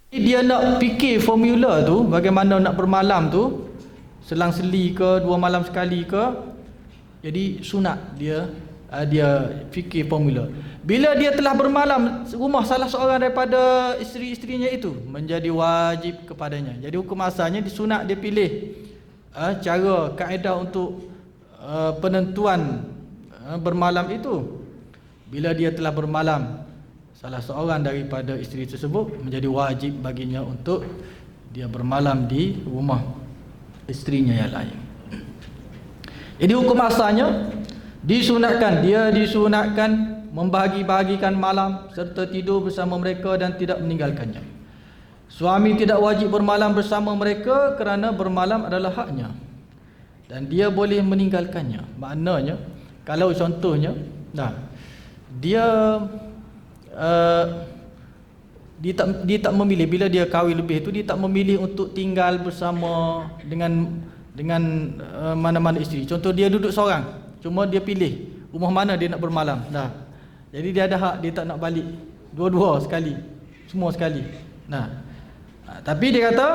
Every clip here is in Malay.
Dia nak fikir formula tu, bagaimana nak bermalam tu, selang-seli ke, 2 malam sekali ke. Jadi sunat dia fikir formula. Bila dia telah bermalam rumah salah seorang daripada isteri-isterinya itu, menjadi wajib kepadanya. Jadi hukum asalnya disunat dia pilih cara kaedah untuk penentuan bermalam itu. Bila dia telah bermalam salah seorang daripada isteri tersebut, menjadi wajib baginya untuk dia bermalam di rumah isterinya yang lain. Jadi hukum asalnya disunatkan membahagi-bahagikan malam serta tidur bersama mereka dan tidak meninggalkannya. Suami tidak wajib bermalam bersama mereka kerana bermalam adalah haknya, dan dia boleh meninggalkannya. Maknanya kalau contohnya dia tak memilih, bila dia kahwin lebih tu dia tak memilih untuk tinggal bersama dengan mana-mana isteri. Contoh dia duduk seorang, cuma dia pilih rumah mana dia nak bermalam. Jadi dia ada hak, dia tak nak balik dua-dua sekali, semua sekali. Tapi dia kata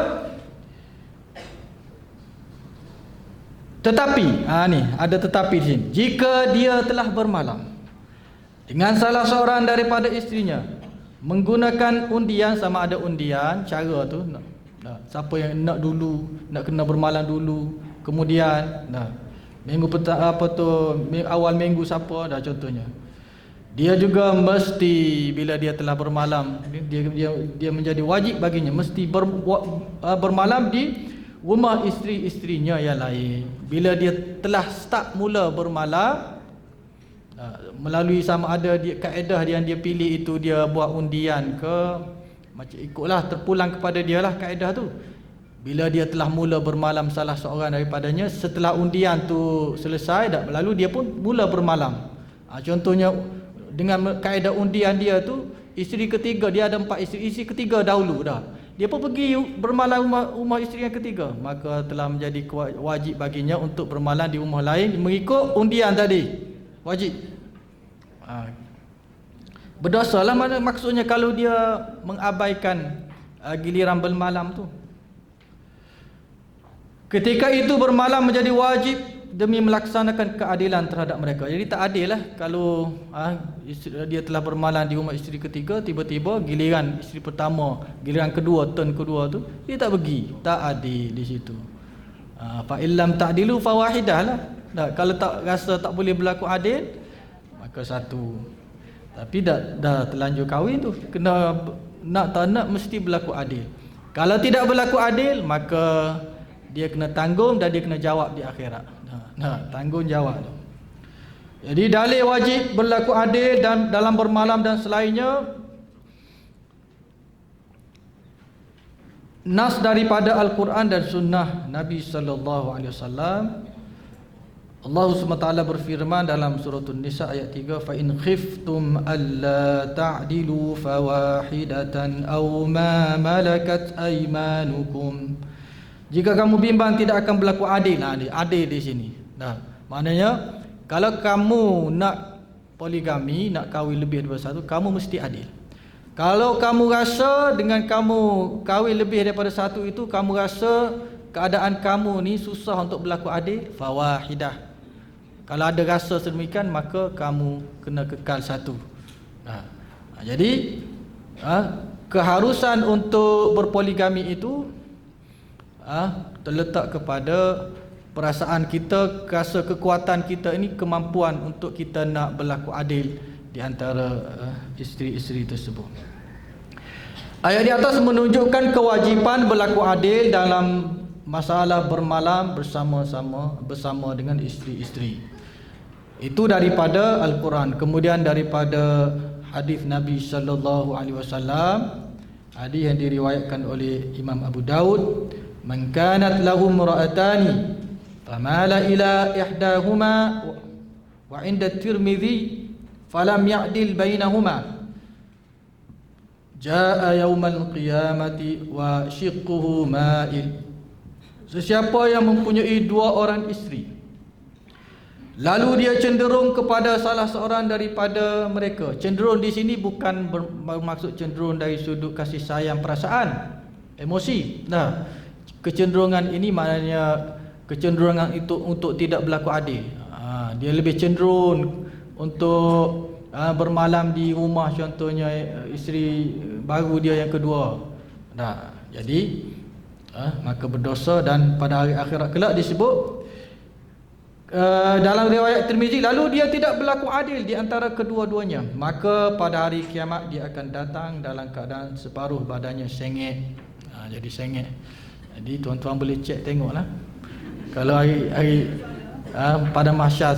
tetapi ni ada tetapi di sini. Jika dia telah bermalam dengan salah seorang daripada isterinya menggunakan undian, sama ada undian cara tu siapa yang nak dulu, nak kena bermalam dulu, kemudian minggu awal minggu siapa contohnya. Dia juga mesti bila dia telah bermalam, dia menjadi wajib baginya mesti bermalam di rumah isteri-isterinya yang lain. Bila dia telah start mula bermalam, melalui sama ada kaedah yang dia pilih itu, dia buat undian ke, macam ikutlah, terpulang kepada dia lah kaedah tu. Bila dia telah mula bermalam salah seorang daripadanya, setelah undian tu selesai lalu dia pun mula bermalam. Contohnya dengan kaedah undian dia tu, isteri ketiga, dia ada 4 isteri, isteri ketiga dahulu dah, dia pun pergi bermalam rumah isteri yang ketiga, maka telah menjadi wajib baginya untuk bermalam di rumah lain mengikut undian tadi. Wajib. Berdosa lah maksudnya kalau dia mengabaikan giliran bermalam tu. Ketika itu bermalam menjadi wajib demi melaksanakan keadilan terhadap mereka. Jadi tak adil lah kalau dia telah bermalam di rumah isteri ketiga, tiba-tiba giliran isteri pertama, giliran kedua, turn kedua tu dia tak pergi. Tak adil di situ. Fa illam ta'dilu fawahidah lah. Kalau tak rasa tak boleh berlaku adil, maka satu. Tapi dah terlanjur kahwin tu, kena nak tak nak mesti berlaku adil. Kalau tidak berlaku adil, maka dia kena tanggung dan dia kena jawab di akhirat. Tanggungjawab tu. Jadi dalil wajib berlaku adil dan dalam bermalam dan selainnya, nas daripada Al-Quran dan sunnah Nabi sallallahu alaihi wasallam. Allah SWT berfirman dalam surah An-Nisa ayat 3, fa in khiftum alla ta'dilu fawahidatan aw ma malakat aymanukum. Jika kamu bimbang tidak akan berlaku adil. Adil di sini. Maknanya kalau kamu nak poligami, nak kahwin lebih daripada satu, kamu mesti adil. Kalau kamu rasa dengan kamu kahwin lebih daripada satu itu, kamu rasa keadaan kamu ni susah untuk berlaku adil, fawahidah. Kalau ada rasa sedemikian, maka kamu kena kekal satu. Jadi keharusan untuk berpoligami itu terletak kepada perasaan kita, rasa kekuatan kita ini, kemampuan untuk kita nak berlaku adil di antara isteri-isteri tersebut. Ayat di atas menunjukkan kewajipan berlaku adil dalam masalah bermalam bersama dengan isteri-isteri. Itu daripada Al-Quran. Kemudian daripada hadis Nabi sallallahu alaihi wasallam, hadis yang diriwayatkan oleh Imam Abu Daud, man kanat lahum ra'atani famala ila ihdahuma wa 'inda Tirmidzi falam ya'dil bainahuma jaa yaumal qiyamati wa shiqquhu ma'il. Sesiapa yang mempunyai 2 orang isteri, lalu dia cenderung kepada salah seorang daripada mereka. Cenderung di sini bukan bermaksud cenderung dari sudut kasih sayang, perasaan, emosi. Nah, kecenderungan ini maknanya kecenderungan itu untuk tidak berlaku adil. Dia lebih cenderung untuk bermalam di rumah, contohnya isteri baru dia yang kedua. Nah, jadi maka berdosa, dan pada hari akhirat kelak disebut dalam riwayat Tirmizi, lalu dia tidak berlaku adil di antara kedua-duanya, maka pada hari kiamat dia akan datang dalam keadaan separuh badannya sengit. Jadi sengit. Jadi tuan-tuan boleh cek tengoklah. Kalau hari pada mahsyar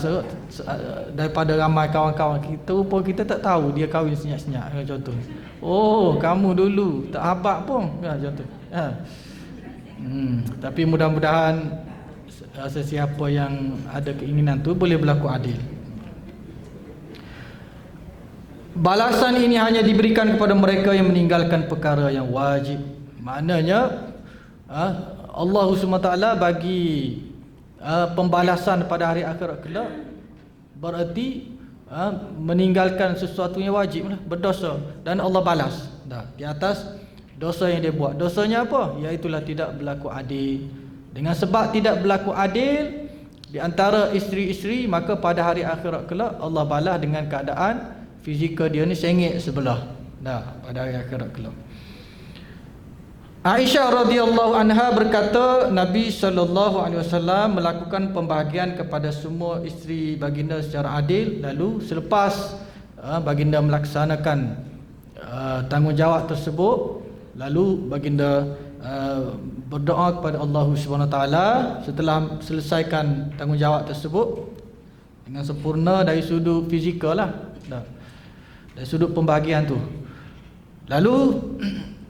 daripada ramai kawan-kawan kita, rupa kita tak tahu dia kahwin senyap-senyap, contoh. Oh, kamu dulu tak habaq pun, contoh. Tapi mudah-mudahan sesiapa yang ada keinginan tu boleh berlaku adil. Balasan ini hanya diberikan kepada mereka yang meninggalkan perkara yang wajib. Maknanya Allah SWT bagi pembalasan pada hari akhirat kelak berarti meninggalkan sesuatu yang wajib lah, berdosa, dan Allah balas di atas dosa yang dia buat. Dosanya apa? Iaitulah tidak berlaku adil. Dengan sebab tidak berlaku adil di antara isteri-isteri, maka pada hari akhirat kelak Allah balas dengan keadaan fizikal dia ni sengit sebelah. Pada hari akhirat kelak. Aisyah radhiyallahu anha berkata, Nabi SAW melakukan pembahagian kepada semua isteri baginda secara adil. Lalu selepas baginda melaksanakan tanggungjawab tersebut, lalu baginda berdoa kepada Allah SWT setelah selesaikan tanggungjawab tersebut dengan sempurna dari sudut fizikal lah, dari sudut pembahagian tu. Lalu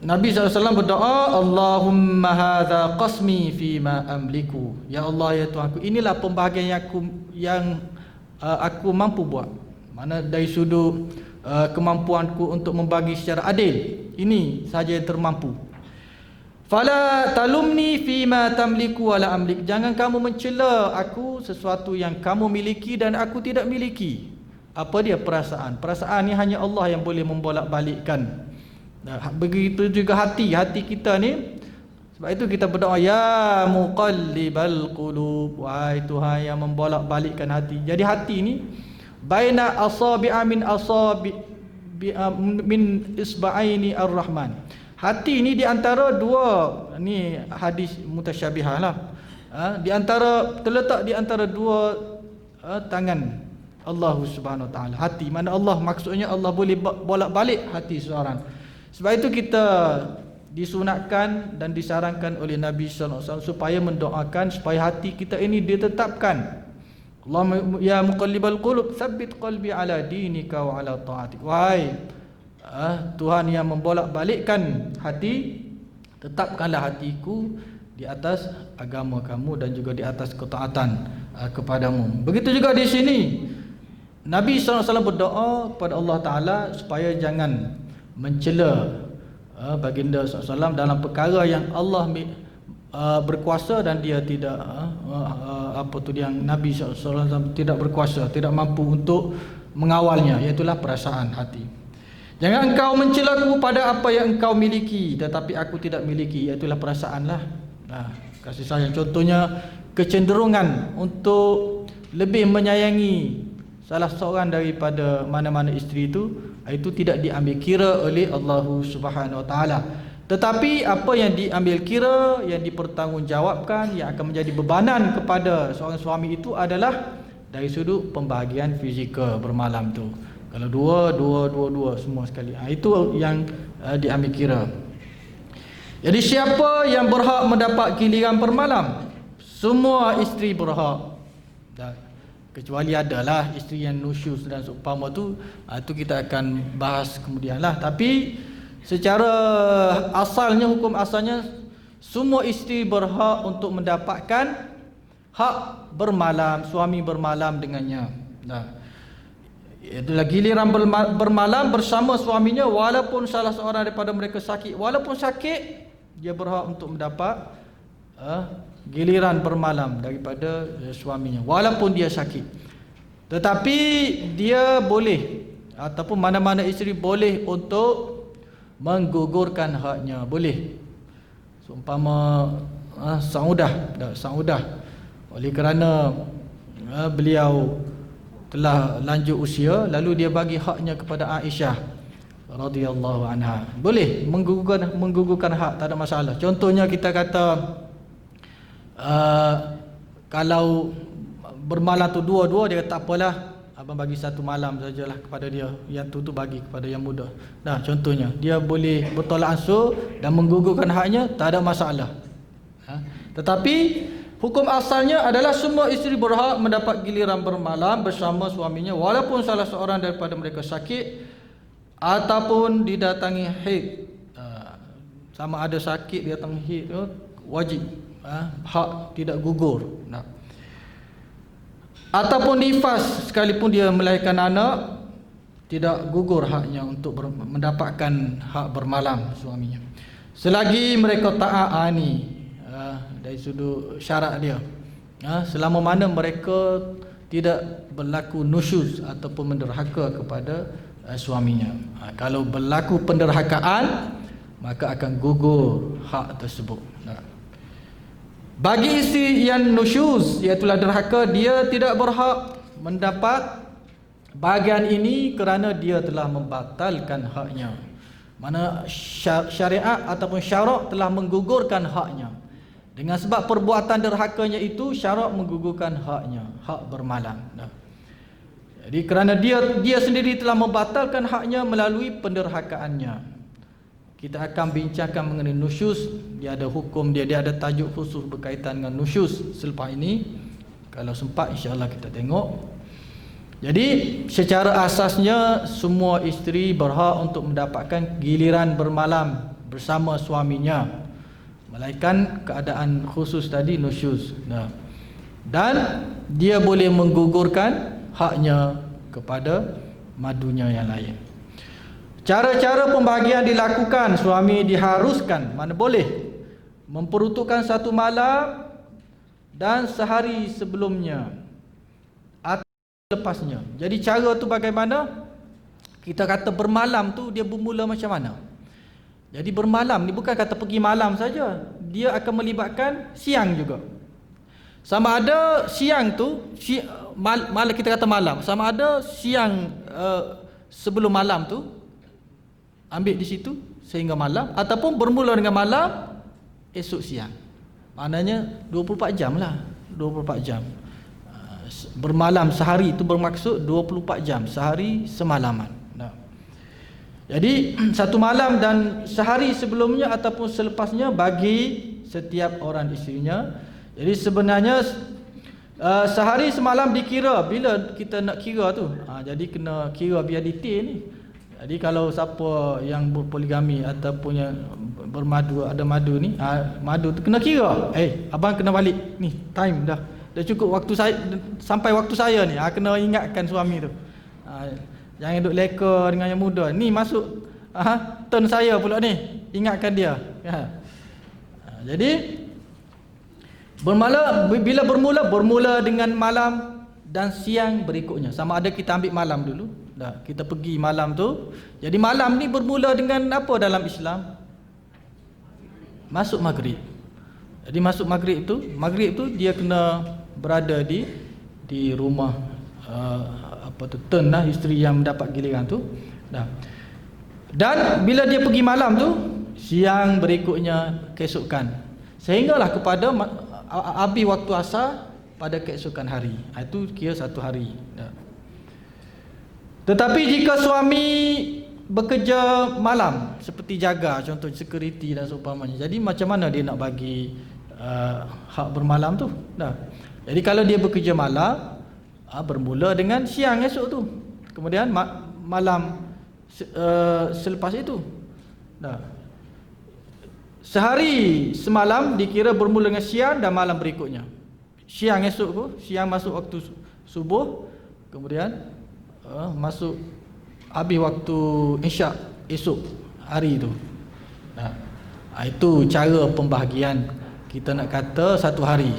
Nabi SAW berdoa, Allahumma hadha qasmi fima amliku. Ya Allah, ya Tuhanku, inilah pembahagian yang aku mampu buat. Mana dari sudut kemampuanku untuk membagi secara adil, ini saja yang termampu. Fala talumni fima tamliku wala amlik. Jangan kamu mencela aku sesuatu yang kamu miliki dan aku tidak miliki. Apa dia? Perasaan. Perasaan ni hanya Allah yang boleh membolak-balikkan. Begitu juga hati kita ni. Sebab itu kita berdoa, ya muqallibal qulub, wahai Tuhan yang membolak-balikkan hati. Jadi hati ni baina asabi'a min isba'aini ar-rahman. Hati ni di antara dua, ni hadis mutasyabihah lah, terletak di antara dua tangan Allah Subhanahu Wa Taala. Hati, mana Allah, maksudnya Allah boleh bolak-balik hati seseorang. Sebab itu kita disunatkan dan disarankan oleh Nabi SAW supaya mendoakan supaya hati kita ini ditetapkan. Allahumma ya muqallibal qulub tsabbit qalbi ala dinika wa ala ta'atik. Wahai Tuhan yang membolak-balikkan hati, tetapkanlah hatiku di atas agama kamu dan juga di atas ketaatan kepadamu. Begitu juga di sini Nabi SAW berdoa kepada Allah Ta'ala supaya jangan mencela baginda SAW dalam perkara yang Allah berkuasa dan dia tidak yang Nabi SAW tidak berkuasa, tidak mampu untuk mengawalnya, iaitulah perasaan hati. Jangan engkau mencelaku pada apa yang engkau miliki tetapi aku tidak miliki, iaitulah perasaanlah. Kasih sayang, contohnya kecenderungan untuk lebih menyayangi salah seorang daripada mana-mana isteri itu tidak diambil kira oleh Allah Subhanahu Wa Taala. Tetapi apa yang diambil kira, yang dipertanggungjawabkan, yang akan menjadi bebanan kepada seorang suami itu adalah dari sudut pembahagian fizikal bermalam tu. Kalau dua semua sekali, itu yang diambil kira. Jadi siapa yang berhak mendapat giliran bermalam? Semua isteri berhak. Kecuali adalah isteri yang nusyuz dan seumpama tu, itu kita akan bahas kemudian lah. Tapi secara asalnya, hukum asalnya, semua isteri berhak untuk mendapatkan hak bermalam, suami bermalam dengannya. Itulah giliran bermalam bersama suaminya, walaupun salah seorang daripada mereka sakit. Walaupun sakit, dia berhak untuk mendapat giliran bermalam daripada suaminya walaupun dia sakit. Tetapi dia boleh, ataupun mana-mana isteri boleh untuk menggugurkan haknya, boleh. Seumpama Saudah oleh kerana beliau telah lanjut usia, lalu dia bagi haknya kepada Aisyah radhiyallahu anha. Boleh menggugurkan hak, tak ada masalah. Contohnya kita kata kalau bermalam tu dua-dua, dia kata tak apalah, abang bagi satu malam sajalah kepada dia, yang tu bagi kepada yang muda. Nah, contohnya dia boleh bertolak ansur dan menggugurkan haknya, tak ada masalah. Tetapi hukum asalnya adalah semua isteri berhak mendapat giliran bermalam bersama suaminya, walaupun salah seorang daripada mereka sakit ataupun didatangi haid. Sama ada sakit datang haid, wajib, hak tidak gugur. Ataupun nifas, sekalipun dia melahirkan anak, tidak gugur haknya untuk mendapatkan hak bermalam suaminya, selagi mereka taat dari sudut syarat dia, selama mana mereka tidak berlaku nusyuz ataupun menderhaka kepada suaminya. Kalau berlaku penderhakaan, maka akan gugur hak tersebut. Bagi isteri yang nusyuz, iaitu derhaka, dia tidak berhak mendapat bahagian ini kerana dia telah membatalkan haknya. Mana syariat ataupun syarak telah menggugurkan haknya. Dengan sebab perbuatan derhakanya itu, syarak menggugurkan haknya, hak bermalam. Jadi kerana dia sendiri telah membatalkan haknya melalui penderhakaannya. Kita akan bincangkan mengenai nusyuz. Dia ada hukum dia ada tajuk khusus berkaitan dengan nusyuz selepas ini. Kalau sempat insya-Allah kita tengok. Jadi secara asasnya semua isteri berhak untuk mendapatkan giliran bermalam bersama suaminya, melainkan keadaan khusus tadi, nusyuz. Dan dia boleh menggugurkan haknya kepada madunya yang lain. Cara-cara pembahagian dilakukan, suami diharuskan, mana boleh, memperuntukkan satu malam dan sehari sebelumnya atau lepasnya. Jadi cara tu bagaimana? Kita kata bermalam tu dia bermula macam mana? Jadi bermalam ni bukan kata pergi malam saja, dia akan melibatkan siang juga. Sama ada siang tu, malam kita kata malam, sama ada siang sebelum malam tu ambil di situ sehingga malam, ataupun bermula dengan malam esok siang. Maknanya 24 jam lah, 24 jam. Bermalam sehari itu bermaksud 24 jam, sehari semalaman. Jadi satu malam dan sehari sebelumnya ataupun selepasnya bagi setiap orang isterinya. Jadi sebenarnya sehari semalam dikira bila kita nak kira tu. Jadi kena kira biar detail ni. Jadi kalau siapa yang berpoligami ataupun yang bermadu, ada madu ni, madu tu kena kira. Abang kena balik ni, time dah cukup waktu saya, sampai waktu saya ni. Kena ingatkan suami tu. Jangan duk leka dengan yang muda. Ni masuk turn saya pula ni, ingatkan dia. Jadi bila bermula dengan malam dan siang berikutnya. Sama ada kita ambil malam dulu, kita pergi malam tu. Jadi malam ni bermula dengan apa dalam Islam? Masuk maghrib. Jadi masuk maghrib tu dia kena berada di rumah turn lah, isteri yang mendapat giliran tu. Dan bila dia pergi malam tu, siang berikutnya keesokan, sehinggalah kepada habis waktu asar pada keesokan hari. Itu kira satu hari. Tetapi jika suami bekerja malam seperti jaga, contoh security dan seumpamanya, jadi macam mana dia nak bagi hak bermalam tu? Jadi kalau dia bekerja malam, bermula dengan siang esok tu, kemudian malam selepas itu. Sehari semalam dikira bermula dengan siang dan malam berikutnya. Siang esok tu, siang masuk waktu subuh, kemudian masuk habis waktu isyak esok hari tu. Itu cara pembahagian. Kita nak kata satu hari.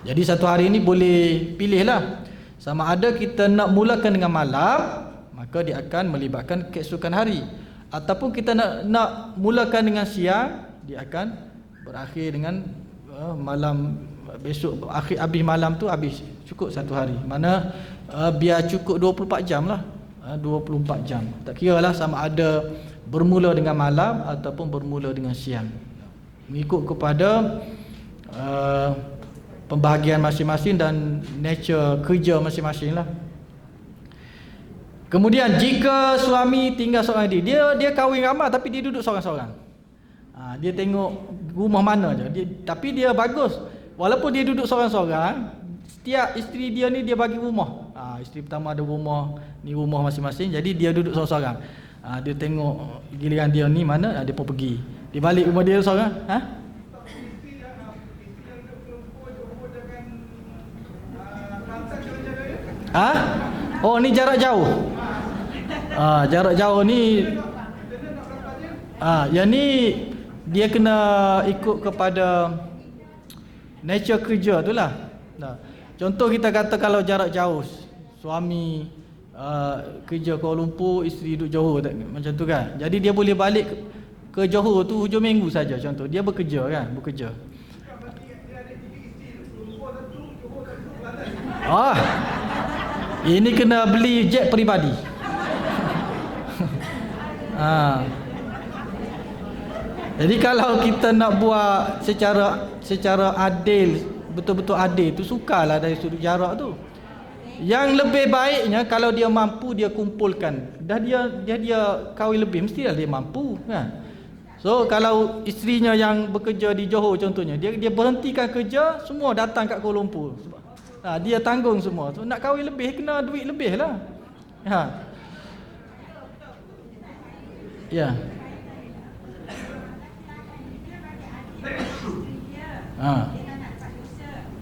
Jadi satu hari ni boleh pilih lah. Sama ada kita nak mulakan dengan malam, maka dia akan melibatkan keesokan hari. Ataupun kita nak mulakan dengan siang, dia akan berakhir dengan malam besok. Habis malam tu habis cukup satu hari. Mana biar cukup 24 jam lah. 24 jam. Tak kira lah sama ada bermula dengan malam ataupun bermula dengan siang. Mengikut kepada pembahagian masing-masing dan nature kerja masing-masing lah. Kemudian jika suami tinggal seorang diri, dia kahwin ramai tapi dia duduk seorang-seorang. Dia tengok rumah mana je. Tapi dia bagus. Walaupun dia duduk seorang-seorang, setiap isteri dia ni dia bagi rumah. Isteri pertama ada rumah, ni rumah masing-masing. Jadi dia duduk seorang-seorang. Dia tengok giliran dia ni mana, dia pun pergi. Dia balik rumah dia seorang. Oh, ni jarak jauh. Jarak jauh ni yang ni dia kena ikut kepada nature kerja tu lah. Contoh kita kata kalau jarak jauh, suami kerja Kuala Lumpur, isteri duduk Johor, macam tu kan. Jadi dia boleh balik ke Johor tu hujung minggu saja. Contoh dia bekerja kan, bekerja. Ini kena beli jet peribadi. Jadi kalau kita nak buat secara adil, betul-betul adil tu, sukarlah dari sudut jarak tu. Yang lebih baiknya kalau dia mampu dia kumpulkan. Dia kahwin lebih, mestilah dia mampu kan. So kalau isterinya yang bekerja di Johor contohnya, dia berhentikan kerja, semua datang kat Kuala Lumpur. Dia tanggung semua. So nak kahwin lebih kena duit lebih lah. Ya.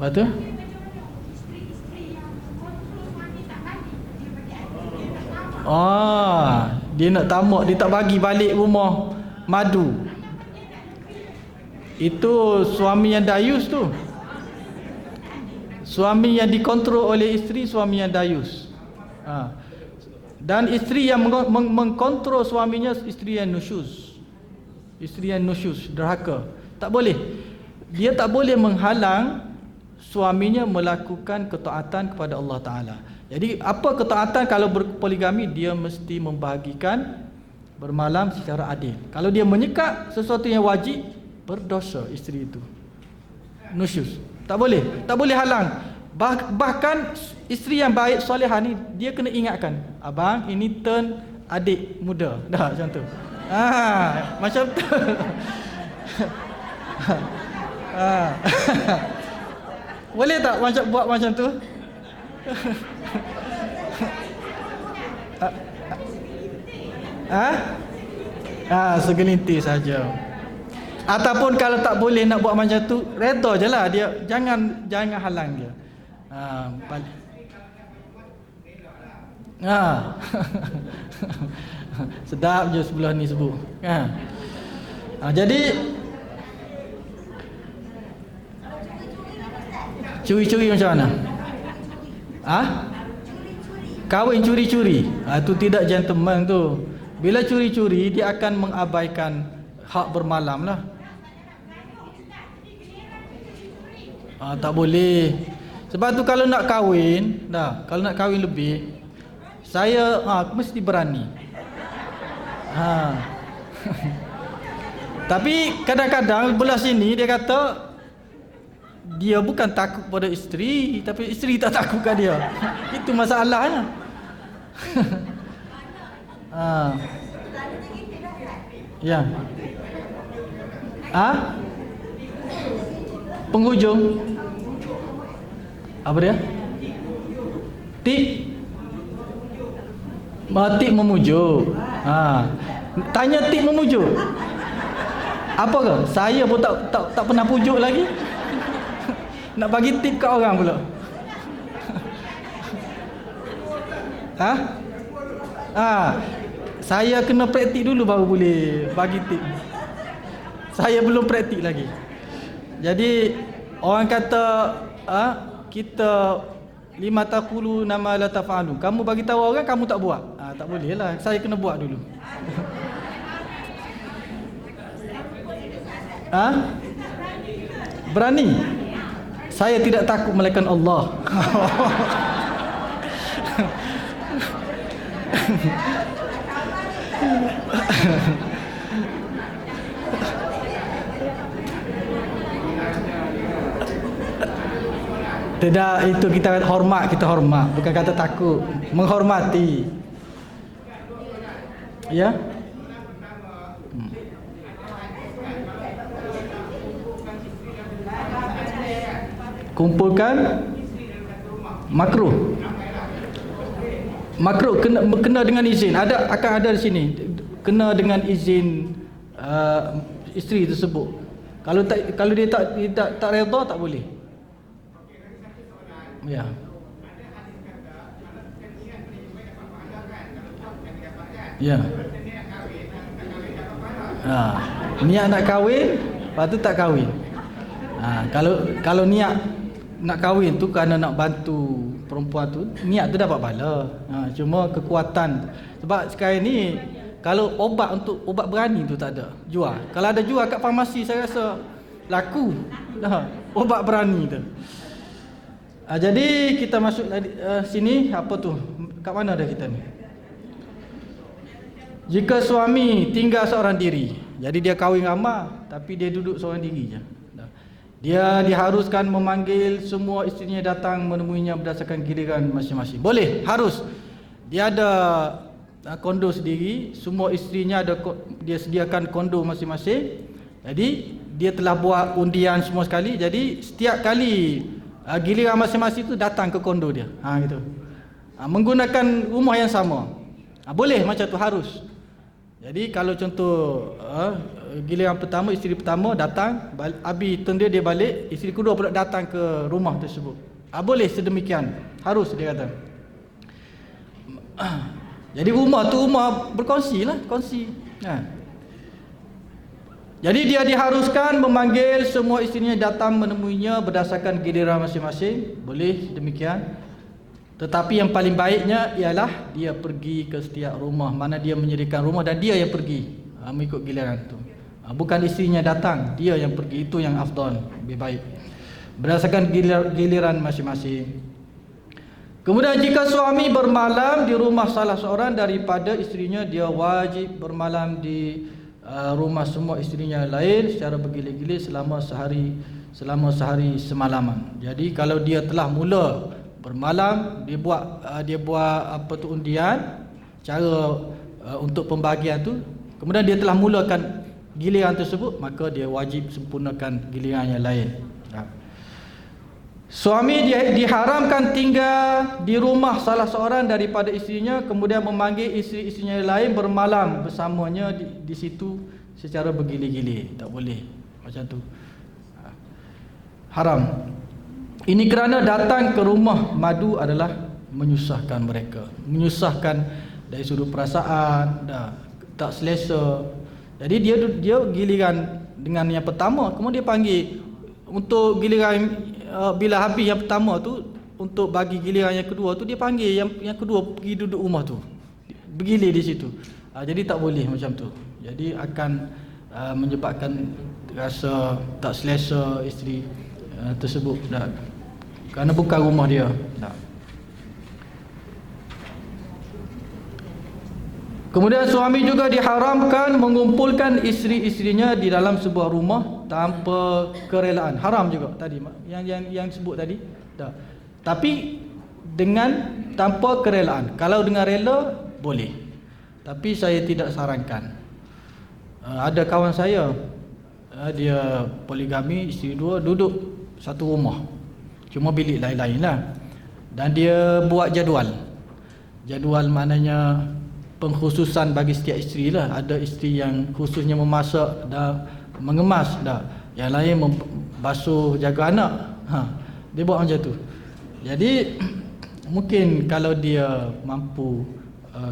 Betul? Dia nak tamak, dia tak bagi balik rumah madu. Itu suami yang dayus tu. Suami yang dikontrol oleh isteri, suami yang dayus. Dan isteri yang mengkontrol suaminya, isteri yang nusyuz. Isteri yang nusyuz, derhaka. Tak boleh. Dia tak boleh menghalang suaminya melakukan ketaatan kepada Allah Ta'ala. Jadi apa ketaatan kalau berpoligami? Dia mesti membahagikan bermalam secara adil. Kalau dia menyekat sesuatu yang wajib, berdosa isteri itu. Nusyuz. Tak boleh halang. Bahkan isteri yang baik solehah ni, dia kena ingatkan, abang ini turn adik muda. Dah macam tu. Macam tu. Boleh tak buat macam tu? Segelintir saja. Ataupun kalau tak boleh nak buat macam tu, reda je lah dia, jangan halang dia. Sedap je sebelah ni sebut. Jadi curi-curi macam mana? Kahwin curi-curi. Itu tidak gentleman tu. Bila curi-curi, dia akan mengabaikan hak bermalam lah. Tak boleh. Sebab tu kalau nak kahwin, kalau nak kahwin lebih, saya mesti berani. Tapi kadang-kadang belah sini dia kata dia bukan takut pada isteri, tapi isteri tak takut kat dia. Itu masalahnya. Ya. Penghujung. Apa dia? Tip memujuk. Tanya tip memujuk. Apa ke? Saya pun tak pernah pujuk lagi. Nak bagi tip kat orang pula. Saya kena praktik dulu baru boleh bagi tip. Saya belum praktik lagi. Jadi orang kata kita lima taqulu nama la taf'alu. Kamu bagi tahu orang kamu tak buat. Tak boleh lah. Saya kena buat dulu. Berani? Saya tidak takut melainkan Allah. Tidak, itu kita hormat, bukan kata takut, menghormati. Ya? Kumpulkan makruh. Makruh kena dengan izin. Akan ada di sini. Kena dengan izin isteri tersebut. Kalau dia tak redha tak boleh. Ya. Ya. Niat nak kahwin, lepas tu tak kahwin. Kalau niat nak kahwin tu kerana nak bantu perempuan tu, niat tu dapat pahala. Cuma kekuatan. Sebab sekarang ni kalau obat berani tu tak ada jual. Kalau ada jual kat farmasi saya rasa laku dah obat berani tu. Jadi kita masuk sini, apa tu? Kat mana dah kita ni? Jika suami tinggal seorang diri, jadi dia kahwin ramai tapi dia duduk seorang diri je. Dia diharuskan memanggil semua isterinya datang menemuinya berdasarkan giliran masing-masing. Boleh, harus. Dia ada kondo sendiri, semua isterinya dia sediakan kondo masing-masing. Jadi dia telah buat undian semua sekali. Jadi setiap kali giliran masing-masing tu datang ke kondo dia. Gitu. Menggunakan rumah yang sama. Boleh macam tu, harus. Jadi kalau contoh giliran pertama, isteri pertama datang, habis turn dia balik, isteri kedua pula datang ke rumah tersebut. Boleh sedemikian, harus dia kata. Jadi rumah tu rumah berkongsi lah, kongsi. Jadi dia diharuskan memanggil semua isterinya datang menemuinya berdasarkan giliran masing-masing. Boleh demikian. Tetapi yang paling baiknya ialah dia pergi ke setiap rumah mana dia menyediakan rumah dan dia yang pergi mengikut giliran tu. Bukan isterinya datang, dia yang pergi, itu yang afdal, lebih baik. Berdasarkan giliran masing-masing. Kemudian jika suami bermalam di rumah salah seorang daripada isterinya, dia wajib bermalam di rumah semua isterinya lain secara bergilir-gilir selama sehari semalaman. Jadi kalau dia telah mula bermalam, dia buat apa tu undian, cara untuk pembahagian tu, kemudian dia telah mulakan giliran tersebut, maka dia wajib sempurnakan giliran yang lain. Suami diharamkan tinggal di rumah salah seorang daripada isterinya, kemudian memanggil isteri-isterinya yang lain bermalam bersamanya di situ secara bergilir-gilir. Tak boleh macam tu. Haram. Ini kerana datang ke rumah madu adalah menyusahkan mereka, menyusahkan dari sudut perasaan, tak selesa. Jadi dia giliran dengan yang pertama, kemudian dia panggil untuk giliran bila habis yang pertama tu, untuk bagi giliran yang kedua tu dia panggil yang kedua pergi duduk rumah tu, bergilir di situ. Jadi tak boleh macam tu. Jadi akan menyebabkan rasa tak selesa isteri tersebut kerana bukan rumah dia. Kemudian suami juga diharamkan mengumpulkan isteri-isterinya di dalam sebuah rumah tanpa kerelaan. Haram juga tadi yang sebut tadi. Tapi dengan tanpa kerelaan. Kalau dengan rela boleh. Tapi saya tidak sarankan. Ada kawan saya, dia poligami, isteri dua, duduk satu rumah, cuma bilik lain-lain lah. Dan dia buat jadual. Jadual maknanya pengkhususan bagi setiap isteri lah. Ada isteri yang khususnya memasak dan mengemas dah. Yang lain membasuh, jaga anak. Dia buat macam tu. Jadi mungkin kalau dia mampu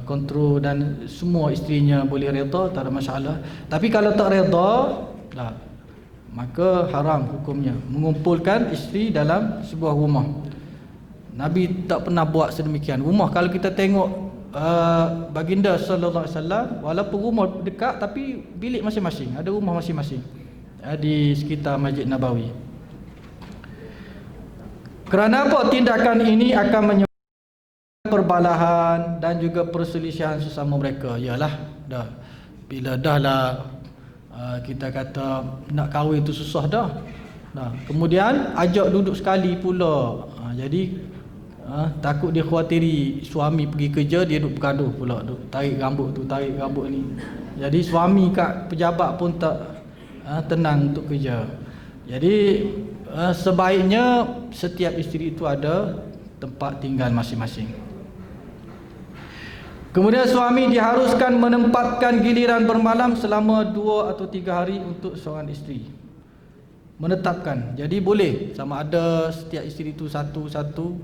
kontrol dan semua isterinya boleh redha, tak ada masalah. Tapi kalau tak redha, maka haram hukumnya mengumpulkan isteri dalam sebuah rumah. Nabi tak pernah buat sedemikian. Rumah kalau kita tengok baginda sallallahu alaihi wasallam, walaupun rumah dekat tapi bilik masing-masing, ada rumah masing-masing di sekitar Masjid Nabawi. Kerana apa? Tindakan ini akan menyebabkan perbalahan dan juga perselisihan sesama mereka. Yalah, dah bila dah lah kita kata nak kahwin tu susah dah. Nah, kemudian ajak duduk sekali pula. Jadi takut dia khawatiri suami pergi kerja, dia duduk bergaduh pula, duduk tarik rambut tu, tarik rambut ni. Jadi suami kat pejabat pun tak tenang untuk kerja. Jadi sebaiknya setiap isteri itu ada tempat tinggal masing-masing. Kemudian suami diharuskan menempatkan giliran bermalam selama 2 atau 3 hari untuk seorang isteri. Menetapkan. Jadi boleh sama ada setiap isteri itu satu-satu,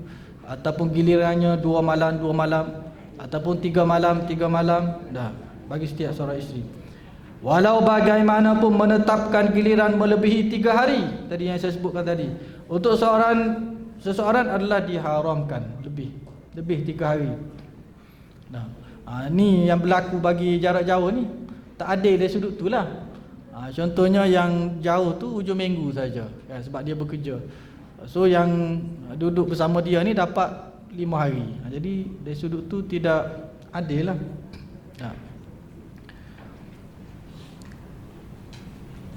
ataupun gilirannya 2 malam 2 malam, ataupun 3 malam 3 malam, dah bagi setiap seorang isteri. Walau bagaimanapun menetapkan giliran melebihi 3 hari tadi yang saya sebutkan tadi, untuk seseorang adalah diharamkan lebih 3 hari. Nah, ni yang berlaku bagi jarak jauh ni tak adil dari sudut tu lah. Contohnya yang jauh tu hujung minggu saja kan, sebab dia bekerja. So yang duduk bersama dia ni dapat 5 hari. Jadi dari sudut tu tidak adil lah.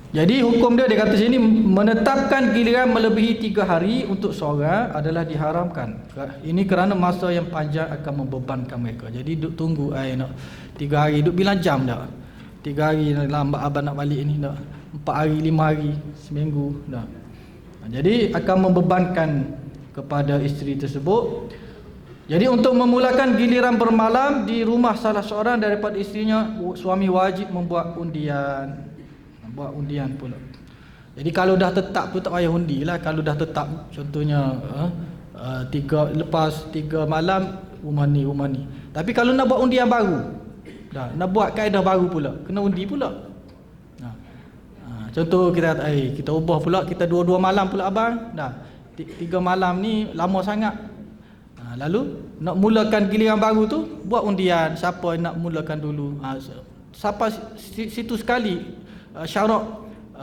Jadi hukum dia kata sini, menetapkan giliran melebihi 3 hari untuk seorang adalah diharamkan. Ini kerana masa yang panjang akan membebankan mereka. Jadi duduk tunggu nak 3 hari, duduk bilang jam dah. 3 hari lambat abang nak balik ni dah. 4 hari, 5 hari, seminggu dah. Jadi akan membebankan kepada isteri tersebut. Jadi untuk memulakan giliran bermalam di rumah salah seorang daripada isterinya, suami wajib membuat undian. Buat undian pula. Jadi kalau dah tetap tu tak payah undi lah. Kalau dah tetap, contohnya lepas 3 malam rumah ni. Tapi kalau nak buat undian baru, dah nak buat kaedah baru pula, kena undi pula. Contoh kita kata, kita ubah pula, kita 2 malam pula abang. Dah 3 malam ni lama sangat. Lalu nak mulakan giliran baru tu, buat undian, siapa nak mulakan dulu. Siapa situ sekali syarat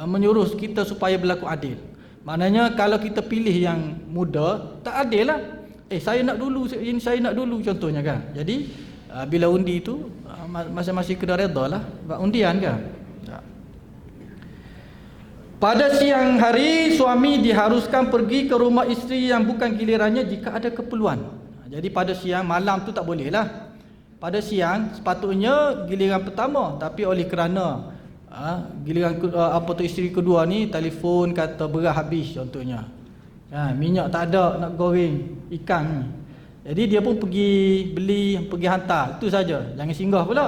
menyuruh kita supaya berlaku adil. Maknanya kalau kita pilih yang muda, tak adil lah. Saya nak dulu, saya nak dulu contohnya kan. Jadi bila undi tu masing-masing kena reda lah buat undian kan. Pada siang hari suami diharuskan pergi ke rumah isteri yang bukan gilirannya jika ada keperluan. Jadi pada siang, malam tu tak boleh lah. Pada siang sepatutnya giliran pertama, tapi oleh kerana giliran isteri kedua ni telefon kata beras habis contohnya, minyak tak ada nak goreng ikan ni, jadi dia pun pergi beli, pergi hantar, itu saja, jangan singgah pula.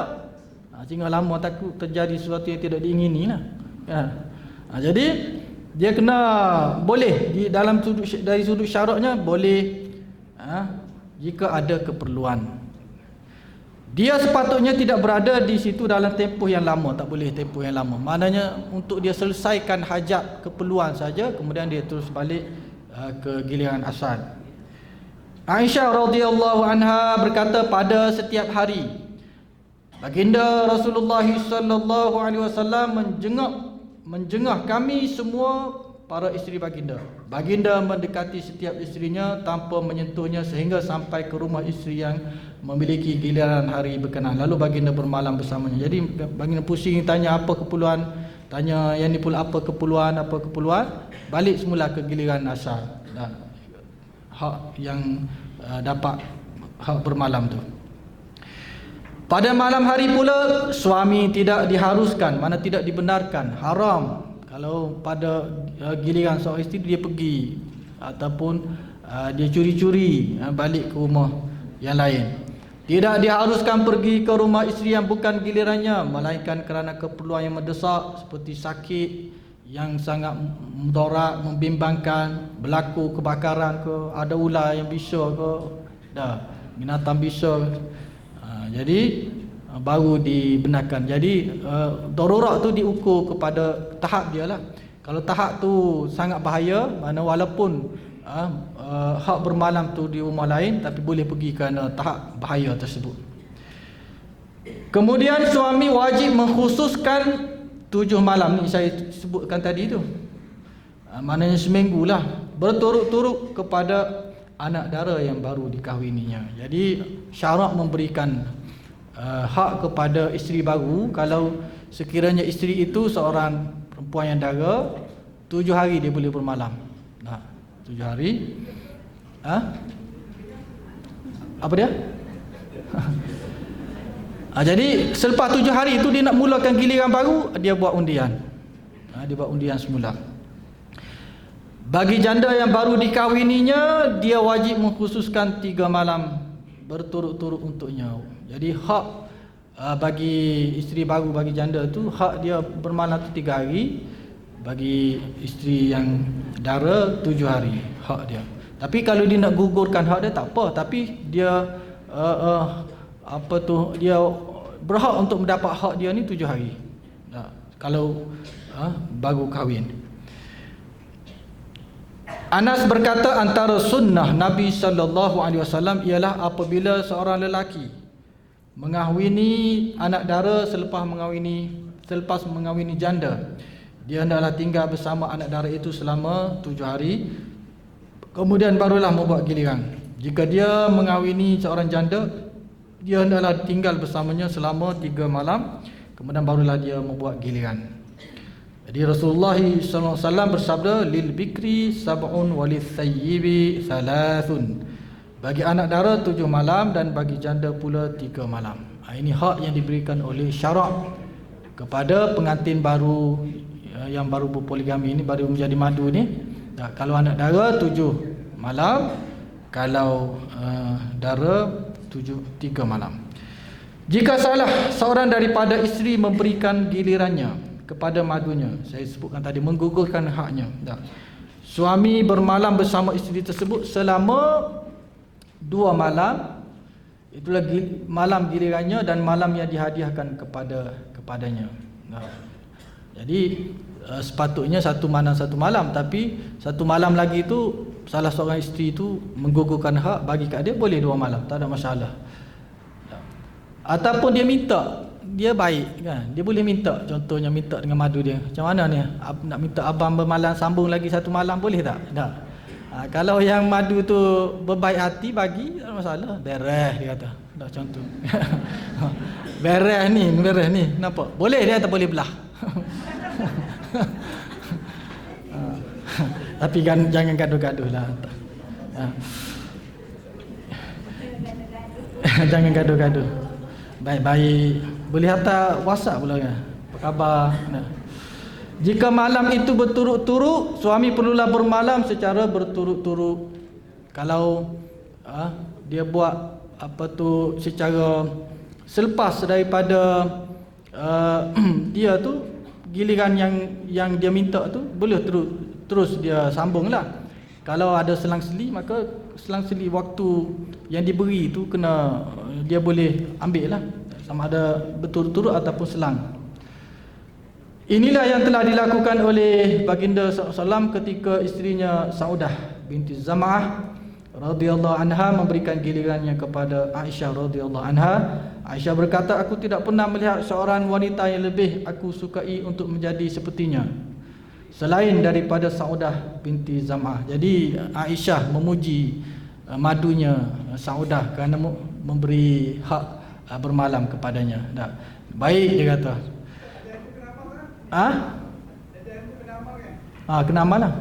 Singgah lama takut terjadi sesuatu yang tidak diingini lah. Jadi dia kena boleh dari sudut syaratnya boleh jika ada keperluan. Dia sepatutnya tidak berada di situ dalam tempoh yang lama, tak boleh tempoh yang lama. Maknanya untuk dia selesaikan hajat keperluan saja, kemudian dia terus balik ke giliran asal. Aisyah radhiyallahu anha berkata, pada setiap hari baginda Rasulullah sallallahu alaihi wasallam menjengah kami semua para isteri baginda. Baginda mendekati setiap isterinya tanpa menyentuhnya sehingga sampai ke rumah isteri yang memiliki giliran hari berkenaan. Lalu baginda bermalam bersamanya. Jadi baginda pusing tanya apa keperluan, tanya yang ni pula apa keperluan, balik semula ke giliran asal dan hak yang dapat hak bermalam tu. Pada malam hari pula suami tidak diharuskan, mana tidak dibenarkan, haram kalau pada giliran seorang isteri dia pergi ataupun dia curi-curi balik ke rumah yang lain. Tidak diharuskan pergi ke rumah isteri yang bukan gilirannya, melainkan kerana keperluan yang mendesak seperti sakit yang sangat mudarat, membimbangkan, berlaku kebakaran ke, ada ular yang bisa ke, binatang bisa. Jadi baru dibenarkan. Jadi darurat tu diukur kepada tahap dia lah. Kalau tahap tu sangat bahaya, mana walaupun hak bermalam tu di rumah lain, tapi boleh pergi kerana tahap bahaya tersebut. Kemudian suami wajib mengkhususkan 7 malam ni saya sebutkan tadi tu. Maknanya seminggu lah, berturut-turut kepada anak dara yang baru dikahwininya. Jadi syarak memberikan hak kepada isteri baru. Kalau sekiranya isteri itu seorang perempuan yang dara, 7 hari dia boleh bermalam. 7 hari. Apa dia? Jadi selepas 7 hari itu dia nak mulakan giliran baru, dia buat undian. Dia buat undian semula. Bagi janda yang baru dikahwininya, dia wajib mengkhususkan 3 malam berturut-turut untuknya. Jadi hak bagi isteri baru, bagi janda tu, hak dia bermalam tu 3 hari. Bagi isteri yang dara 7 hari hak dia. Tapi kalau dia nak gugurkan hak dia tak apa, tapi dia dia berhak untuk mendapat hak dia ni 7 hari. Kalau baru kahwin. Anas berkata antara sunnah Nabi SAW ialah apabila seorang lelaki mengahwini anak dara selepas mengahwini janda, dia hendaklah tinggal bersama anak dara itu selama 7 hari, kemudian barulah membuat giliran. Jika dia mengahwini seorang janda, dia hendaklah tinggal bersamanya selama 3 malam, kemudian barulah dia membuat giliran. Jadi Rasulullah SAW bersabda, lil bikri sab'un walis sayyibi thalathun. Bagi anak dara 7 malam dan bagi janda pula 3 malam. Ini hak yang diberikan oleh syarak kepada pengantin baru yang baru berpoligami ini, baru menjadi madu ni. Kalau anak dara 7 malam, kalau dara 3 malam. Jika salah seorang daripada isteri memberikan gilirannya kepada madunya, saya sebutkan tadi, menggugurkan haknya. Suami bermalam bersama isteri tersebut selama 2 malam, itulah malam gilirannya dan malam yang dihadiahkan kepadanya. Jadi sepatutnya 1 malam, tapi 1 malam lagi tu salah seorang isteri tu menggugurkan hak bagi kat dia, boleh 2 malam, tak ada masalah. Ataupun dia minta, dia baik kan, dia boleh minta, contohnya minta dengan madu dia, macam mana ni, nak minta abang bermalam sambung lagi 1 malam, boleh tak? Tak. Kalau yang madu tu berbaik hati bagi, tak ada masalah, beres dia kata. Dah contoh. beres ni, nampak? Boleh dia atau boleh belah. Tapi kan jangan gaduh-gaduh lah. Jangan gaduh-gaduh. Baik-baik. Boleh hantar WhatsApp pula kan. Apa khabar? Jika malam itu berturut-turut, suami perlulah bermalam secara berturut-turut. Kalau dia buat secara selepas daripada dia tu giliran yang dia minta tu, boleh terus dia sambunglah. Kalau ada selang-seli, maka selang-seli waktu yang diberi tu kena dia boleh ambil lah, sama ada berturut-turut ataupun selang. Inilah yang telah dilakukan oleh baginda SAW ketika isterinya Saudah binti Zam'ah radhiyallahu anha memberikan gilirannya kepada Aisyah radhiyallahu anha. Aisyah berkata, aku tidak pernah melihat seorang wanita yang lebih aku sukai untuk menjadi sepertinya selain daripada Saudah binti Zam'ah. Jadi Aisyah memuji madunya Saudah kerana memberi hak bermalam kepadanya. Baik dia kata. Kena amal lah.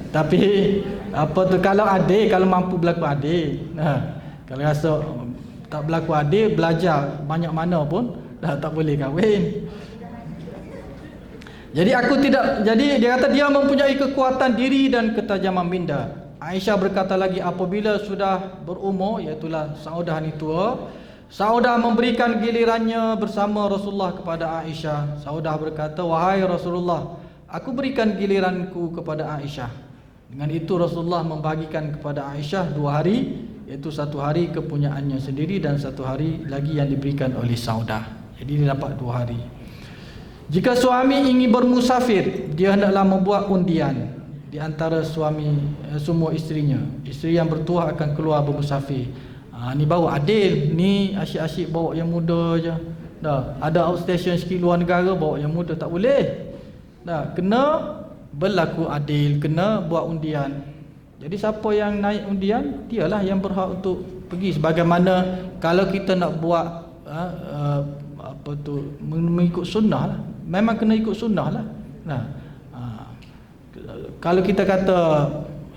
Tapi kalau mampu berlaku adil. Kalau rasa tak berlaku adil, belajar banyak mana pun tak boleh kahwin. Jadi dia kata dia mempunyai kekuatan diri dan ketajaman minda. Aisyah berkata lagi, apabila sudah berumur, iaitulah Saudah ni tua, Saudah memberikan gilirannya bersama Rasulullah kepada Aisyah. Saudah berkata, wahai Rasulullah, aku berikan giliranku kepada Aisyah. Dengan itu Rasulullah membagikan kepada Aisyah 2 hari, iaitu 1 hari kepunyaannya sendiri dan 1 hari lagi yang diberikan oleh Saudah. Jadi dia dapat 2 hari. Jika suami ingin bermusafir, dia hendaklah membuat undian. di antara suami semua isterinya. Isteri yang bertuah akan keluar bermusafir. Ni baru adil. Ni asyik-asyik bawa yang muda je. Dah, ada outstation sikit luar negara bawa yang muda tak boleh. Dah, kena berlaku adil, kena buat undian. Jadi siapa yang naik undian, dialah yang berhak untuk pergi. Sebagaimana kalau kita nak buat mengikut sunnah lah, memang kena ikut sunnah lah. Nah, kalau kita kata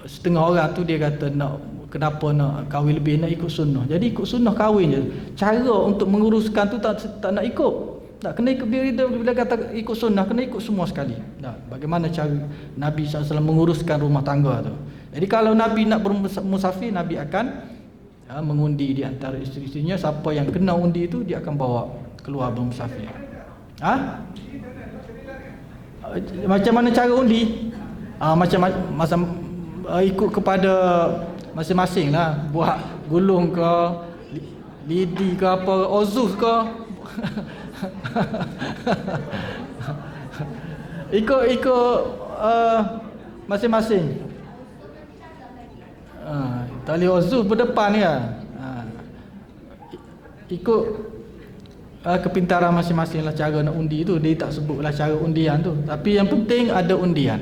setengah orang tu dia kata kenapa nak kahwin lebih, nak ikut sunnah. Jadi ikut sunnah kahwin je. Cara untuk menguruskan tu tak nak ikut. Tak kena ikut bila kata ikut sunnah, kena ikut semua sekali. Nah, bagaimana cara Nabi SAW menguruskan rumah tangga tu. Jadi kalau Nabi nak bermusafir, Nabi akan mengundi di antara isteri-isterinya. Siapa yang kena undi itu, dia akan bawa keluar bermusafir. Macam mana cara undi? Macam ikut kepada masing-masing lah. Buat gulung ke, lidi ke apa, ozus ke. ikut masing-masing. Tali ozus berdepan ya. Ikut kepintaran masing-masing lah cara nak undi tu. Dia tak sebutlah cara undian tu, tapi yang penting ada undian.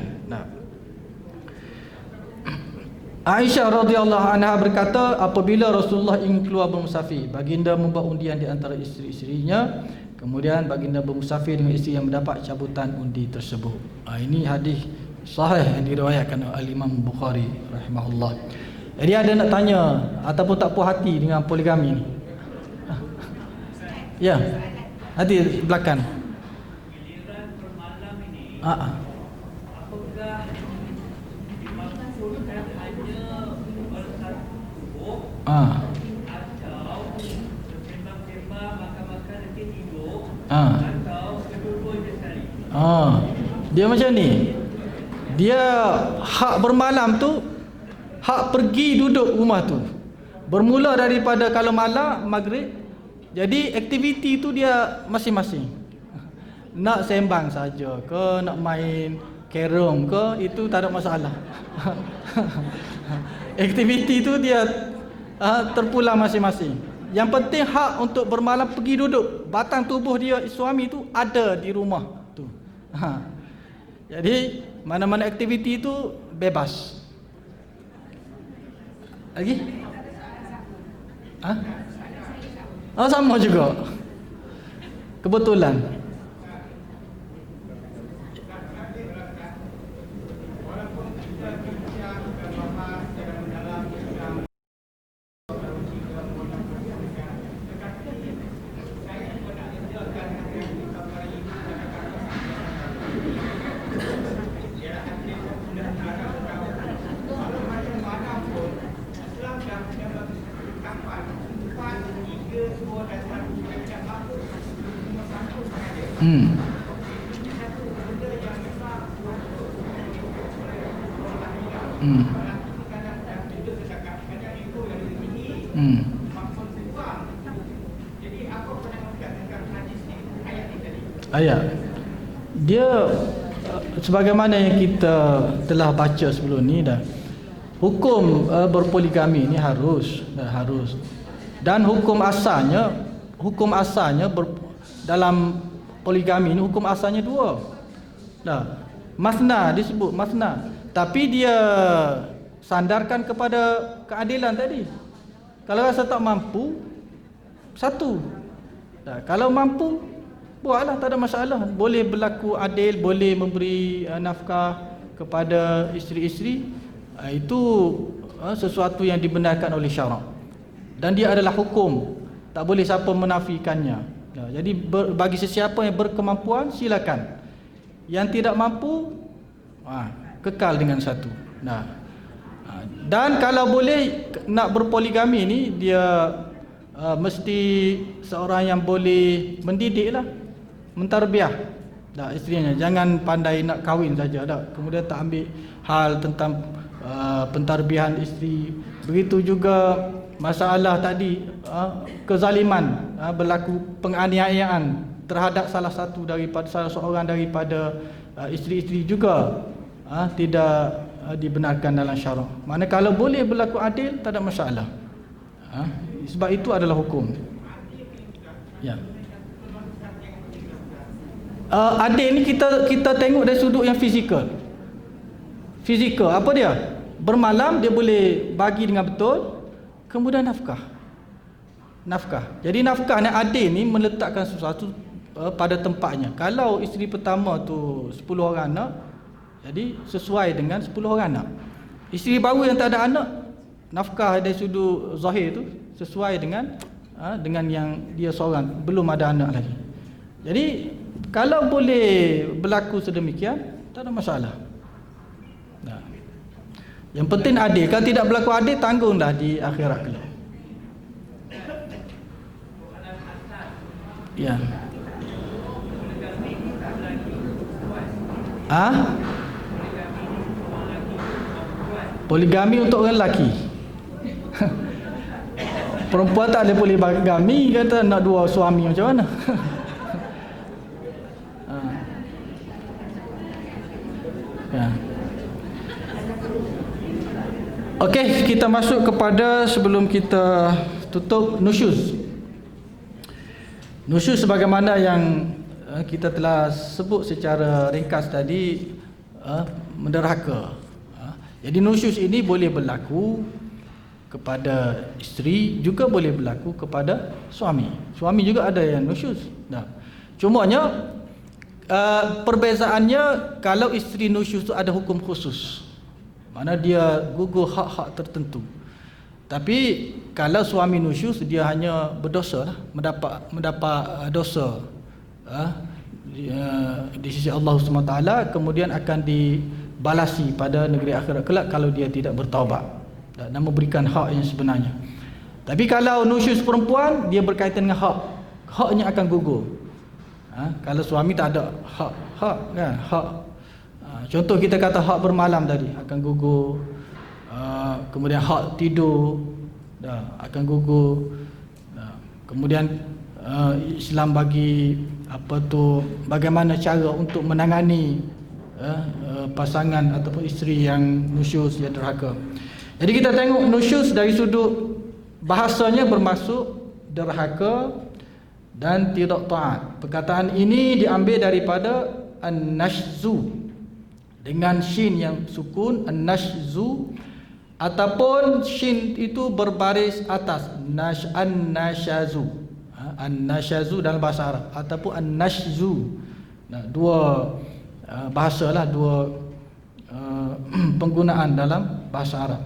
Aisyah radhiyallahu anha berkata, apabila Rasulullah ingin keluar bermusafir, baginda membuat undian di antara isteri-isterinya. Kemudian baginda bermusafir dengan isteri yang mendapat cabutan undi tersebut. Ini hadis sahih yang diriwayatkan oleh Imam Bukhari rahimahullah. Jadi ada nak tanya ataupun tak puas hati dengan poligami ni? Ya, nanti belakang. Giliran bermalam ini, Apakah dimaksudkan hanya bersatu atau bersembang-sembang, makan-makan nanti tidur, atau kedua-duanya sekali? Dia macam ni. Dia hak bermalam tu, hak pergi duduk rumah tu bermula daripada kalau malam maghrib. Jadi aktiviti tu dia masing-masing. Nak sembang saja ke, nak main carom ke, itu tak ada masalah. Aktiviti tu dia terpulang masing-masing. Yang penting hak untuk bermalam pergi duduk. Batang tubuh dia suami tu ada di rumah tu. Jadi mana-mana aktiviti tu bebas. Lagi? Sama juga. Kebetulan. Ayat dia sebagaimana yang kita telah baca sebelum ni dah, hukum berpoligami ni harus dan hukum asalnya dalam poligami ni hukum asalnya dua. Masna, disebut masna, tapi dia sandarkan kepada keadilan tadi. Kalau rasa tak mampu, satu. Kalau mampu, buatlah, tak ada masalah. Boleh berlaku adil, boleh memberi nafkah kepada isteri-isteri. Itu sesuatu yang dibenarkan oleh syarak. Dan dia adalah hukum. Tak boleh siapa menafikannya. Jadi bagi sesiapa yang berkemampuan, silakan. Yang tidak mampu, kekal dengan satu. Dan kalau boleh nak berpoligami ni, dia mesti seorang yang boleh mendidik lah, mentarbiah isterinya. Jangan pandai nak kahwin saja kemudian tak ambil hal tentang pentarbiahan isteri. Begitu juga masalah tadi, kezaliman, berlaku penganiayaan terhadap salah seorang daripada isteri-isteri juga tidak dibenarkan dalam syarak. Mana kalau boleh berlaku adil, tak ada masalah. Sebab itu adalah hukum. Ya. Adil ni kita tengok dari sudut yang fizikal. Fizikal apa dia? Bermalam dia boleh bagi dengan betul, kemudian nafkah. Jadi nafkah yang adil ni meletakkan sesuatu pada tempatnya. Kalau isteri pertama tu 10 orang anak, jadi sesuai dengan 10 orang anak. Isteri baru yang tak ada anak, nafkah dari sudut zahir tu sesuai dengan yang dia seorang, belum ada anak lagi. Jadi kalau boleh berlaku sedemikian, tak ada masalah. Yang penting adil. Kalau tidak berlaku adil, tanggunglah di akhirat kelak. Ya. Poligami untuk orang lelaki. Perempuan tak boleh poligami, kata nak 2 suami macam mana? Ya. Okey, kita masuk kepada, sebelum kita tutup, nusyuz. Nusyuz sebagaimana yang kita telah sebut secara ringkas tadi, menderhaka. Jadi nusyuz ini boleh berlaku kepada isteri, juga boleh berlaku kepada suami. Suami juga ada yang nusyuz. Cumanya perbezaannya, kalau isteri nusyuz itu ada hukum khusus, mana dia gugur hak-hak tertentu. Tapi kalau suami nusyuz, dia hanya berdosa lah, mendapat dosa di sisi Allah SWT, kemudian akan dibalasi pada negeri akhirat kelak kalau dia tidak bertaubat dan memberikan hak yang sebenarnya. Tapi kalau nusyuz perempuan, dia berkaitan dengan haknya akan gugur. Kalau suami tak ada hak. Contoh kita kata hak bermalam tadi akan gugur, kemudian hak tidur akan gugur. Kemudian Islam bagi bagaimana cara untuk menangani pasangan ataupun isteri yang nusyuz, yang derhaka. Jadi kita tengok nusyuz dari sudut bahasanya bermaksud derhaka dan tidak taat. Perkataan ini diambil daripada an-nashzu dengan shin yang sukun, an-nashzu, ataupun shin itu berbaris atas, an-nashazu. An-nashazu dalam bahasa Arab ataupun an-nashzu. Dua bahasalah, dua penggunaan dalam bahasa Arab.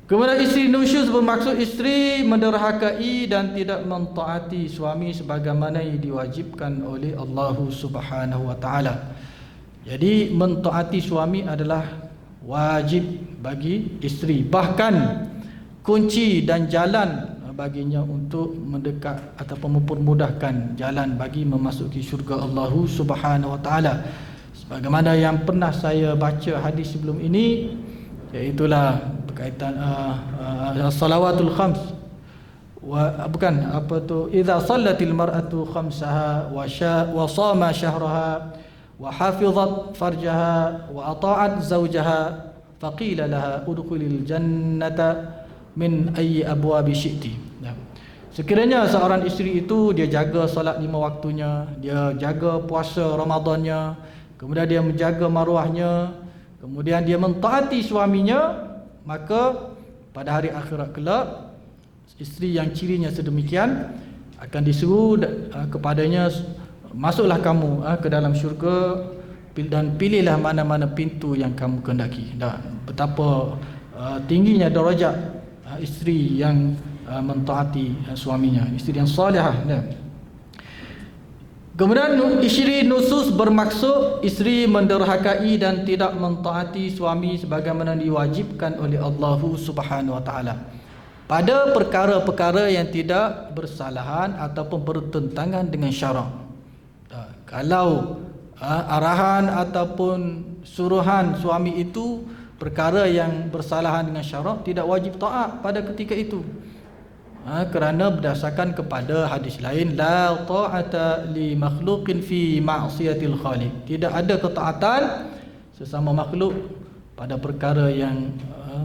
Kemudian isteri nusyuz bermaksud isteri menderhakai dan tidak mentaati suami sebagaimana yang diwajibkan oleh Allah Subhanahu wa taala. Jadi mentaati suami adalah wajib bagi isteri. Bahkan kunci dan jalan baginya untuk mendekat ataupun mempermudahkan jalan bagi memasuki syurga Allah Subhanahu wa taala. Sebagaimana yang pernah saya baca hadis sebelum ini, iaitulah berkaitan salawatul khams, idza sallatil mar'atu khamsaha wa sama syahraha wa hafizat farjaha wa ata'at zawjaha faqila laha udkhulil jannata min ayyi abwabi syi'ti. Sekiranya seorang isteri itu dia jaga solat 5 waktunya, dia jaga puasa Ramadannya, kemudian dia menjaga maruahnya, kemudian dia mentaati suaminya, maka pada hari akhirat kelak isteri yang cirinya sedemikian akan disuruh kepadanya, masuklah kamu ke dalam syurga dan pilihlah mana-mana pintu yang kamu kehendaki. Betapa tingginya darjat isteri yang mentaati suaminya, isteri yang salihah. Kemudian isteri nusyuz bermaksud isteri menderhakai dan tidak mentaati suami sebagaimana diwajibkan oleh Allah Subhanahu wa taala pada perkara-perkara yang tidak bersalahan ataupun bertentangan dengan syarak. Kalau arahan ataupun suruhan suami itu perkara yang bersalahan dengan syarak, tidak wajib taat pada ketika itu. Kerana berdasarkan kepada hadis lain, la ta'ata li makhluqin fi ma'siyatil khaliq. Tidak ada ketaatan sesama makhluk pada perkara yang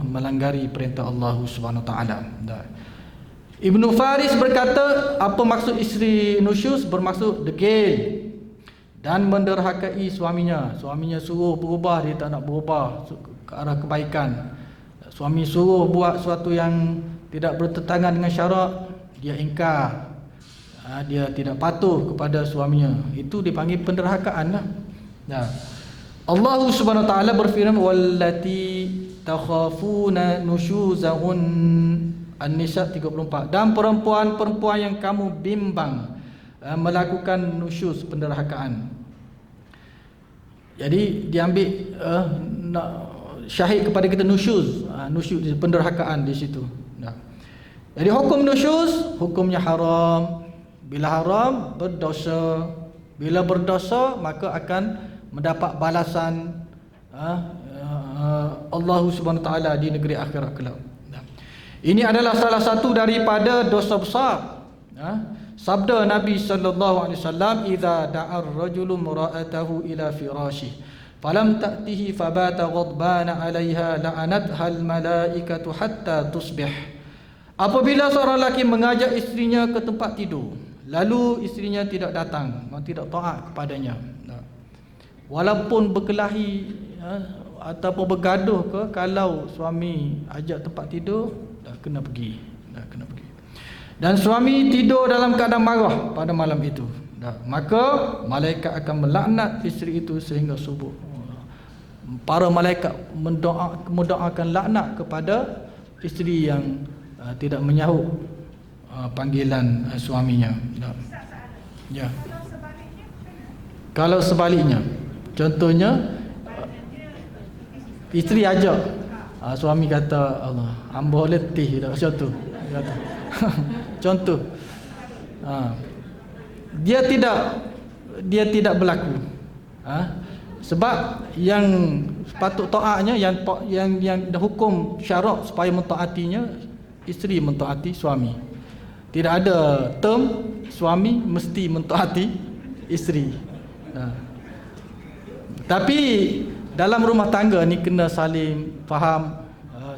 melanggari perintah Allah Subhanahu Wa Taala. Ibnu Faris berkata, apa maksud isteri nusyuz? Bermaksud degil dan menderhakai suaminya. Suaminya suruh berubah, dia tak nak berubah ke arah kebaikan. Suami suruh buat sesuatu yang tidak bertentangan dengan syarak, dia ingkar, dia tidak patuh kepada suaminya. Itu dipanggil penderhakaan lah. Allah Subhanahu Wa Taala berfirman, wallati takhafuna nusyuzahun, An-Nisa 34. Dan perempuan-perempuan yang kamu bimbang melakukan nusyuz, penderhakaan. Jadi diambil syahid kepada kita nusyuz, nusyuz penderhakaan di situ. Jadi hukum nusyuz, hukumnya haram. Bila haram, berdosa. Bila berdosa, maka akan mendapat balasan Allah Subhanahu Wa Taala di negeri akhirat kelak. Ini adalah salah satu daripada dosa besar. Sabda Nabi sallallahu alaihi wasallam, "Idza da'a ar-rajulu imra'atahu ila firashih, falam ta'tihi fabata ghadbana 'alayha la'anatha al-malaikatu hatta tusbih." Apabila seorang lelaki mengajak isterinya ke tempat tidur, lalu isterinya tidak datang, tidak taat kepadanya, walaupun berkelahi ataupun bergaduh ke, kalau suami ajak tempat tidur, dah kena pergi. Dan suami tidur dalam keadaan marah pada malam itu, maka malaikat akan melaknat isteri itu sehingga subuh. Para malaikat mendoakan laknat kepada isteri yang tidak menyahut panggilan suaminya. Ya. Kalau sebaliknya, contohnya isteri ajak, suami kata, Allah, hamba letih dah, macam tu. Contoh, dia tidak berlaku, sebab yang sepatut taatnya, yang hukum syarak supaya mentaatinya, isteri mentaati suami. Tidak ada term suami mesti mentaati isteri. Tapi dalam rumah tangga ni kena saling faham,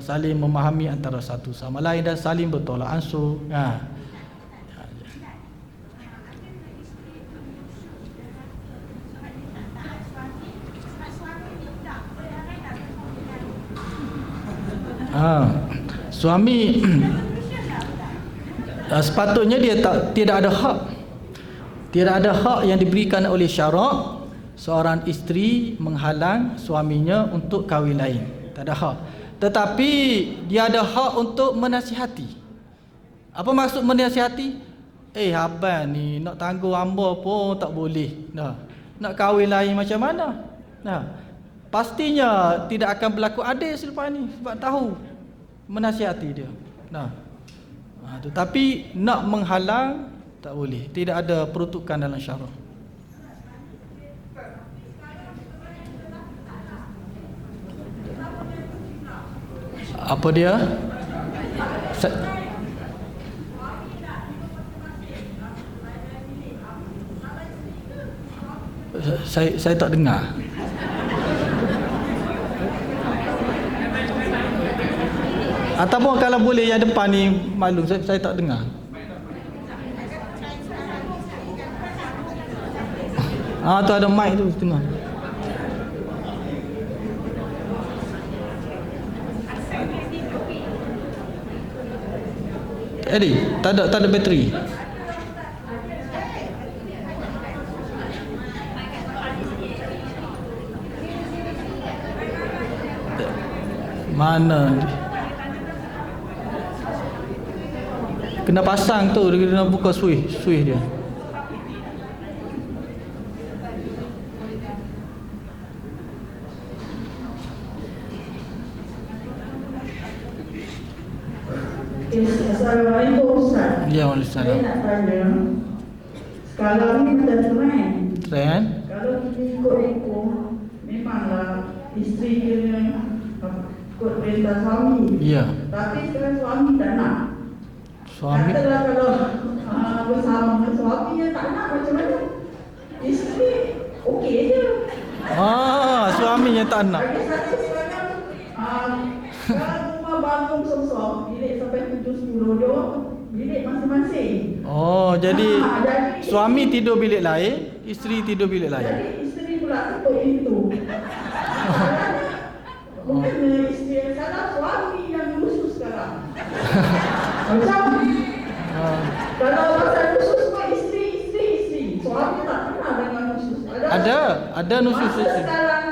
saling memahami antara satu sama lain dan saling bertolak ansur. Suami sepatutnya dia tidak ada hak. Tidak ada hak yang diberikan oleh syarak seorang isteri menghalang suaminya untuk kahwin lain. Tak ada hak. Tetapi dia ada hak untuk menasihati. Apa maksud menasihati? Abang ni nak tangguh hamba pun tak boleh. Nak kahwin lain macam mana? Pastinya tidak akan berlaku adil selepas ni, sebab tahu menasihati dia. Tetapi nak menghalang tak boleh. Tidak ada peruntukan dalam syarak. Apa dia? Saya tak dengar. Ataupun kalau boleh yang depan ni maklum, saya tak dengar. Tu ada mic tu tengah. Tak ada bateri. Mana? Kena pasang tu, dia kena buka switch dia. Assalamualaikum Ustaz. Ya, waalaikumsalam. Saya nak tanya, sekarang ni macam trend. Kalau kita ikut memanglah isteri kena ikut perintah suami. Ya. Tapi sekarang suami tak nak. Suami Katalah kalau bersama dengan suaminya tak nak, macam mana? Isteri okey je. suaminya tak nak. Bagi saya sekarang Kalau rumah bangun sosok, bilik sampai 7-10 dia bilik masing-masing. Oh, jadi jadi suami tidur bilik lain, isteri tidur bilik lain. Jadi isteri pula tutup itu. Bukan isteri yang salah, suami yang khusus sekarang. Macam kalau pasal khusus mah isteri. Suami tak pernah dengan khusus. Ada nusus isteri. Sekarang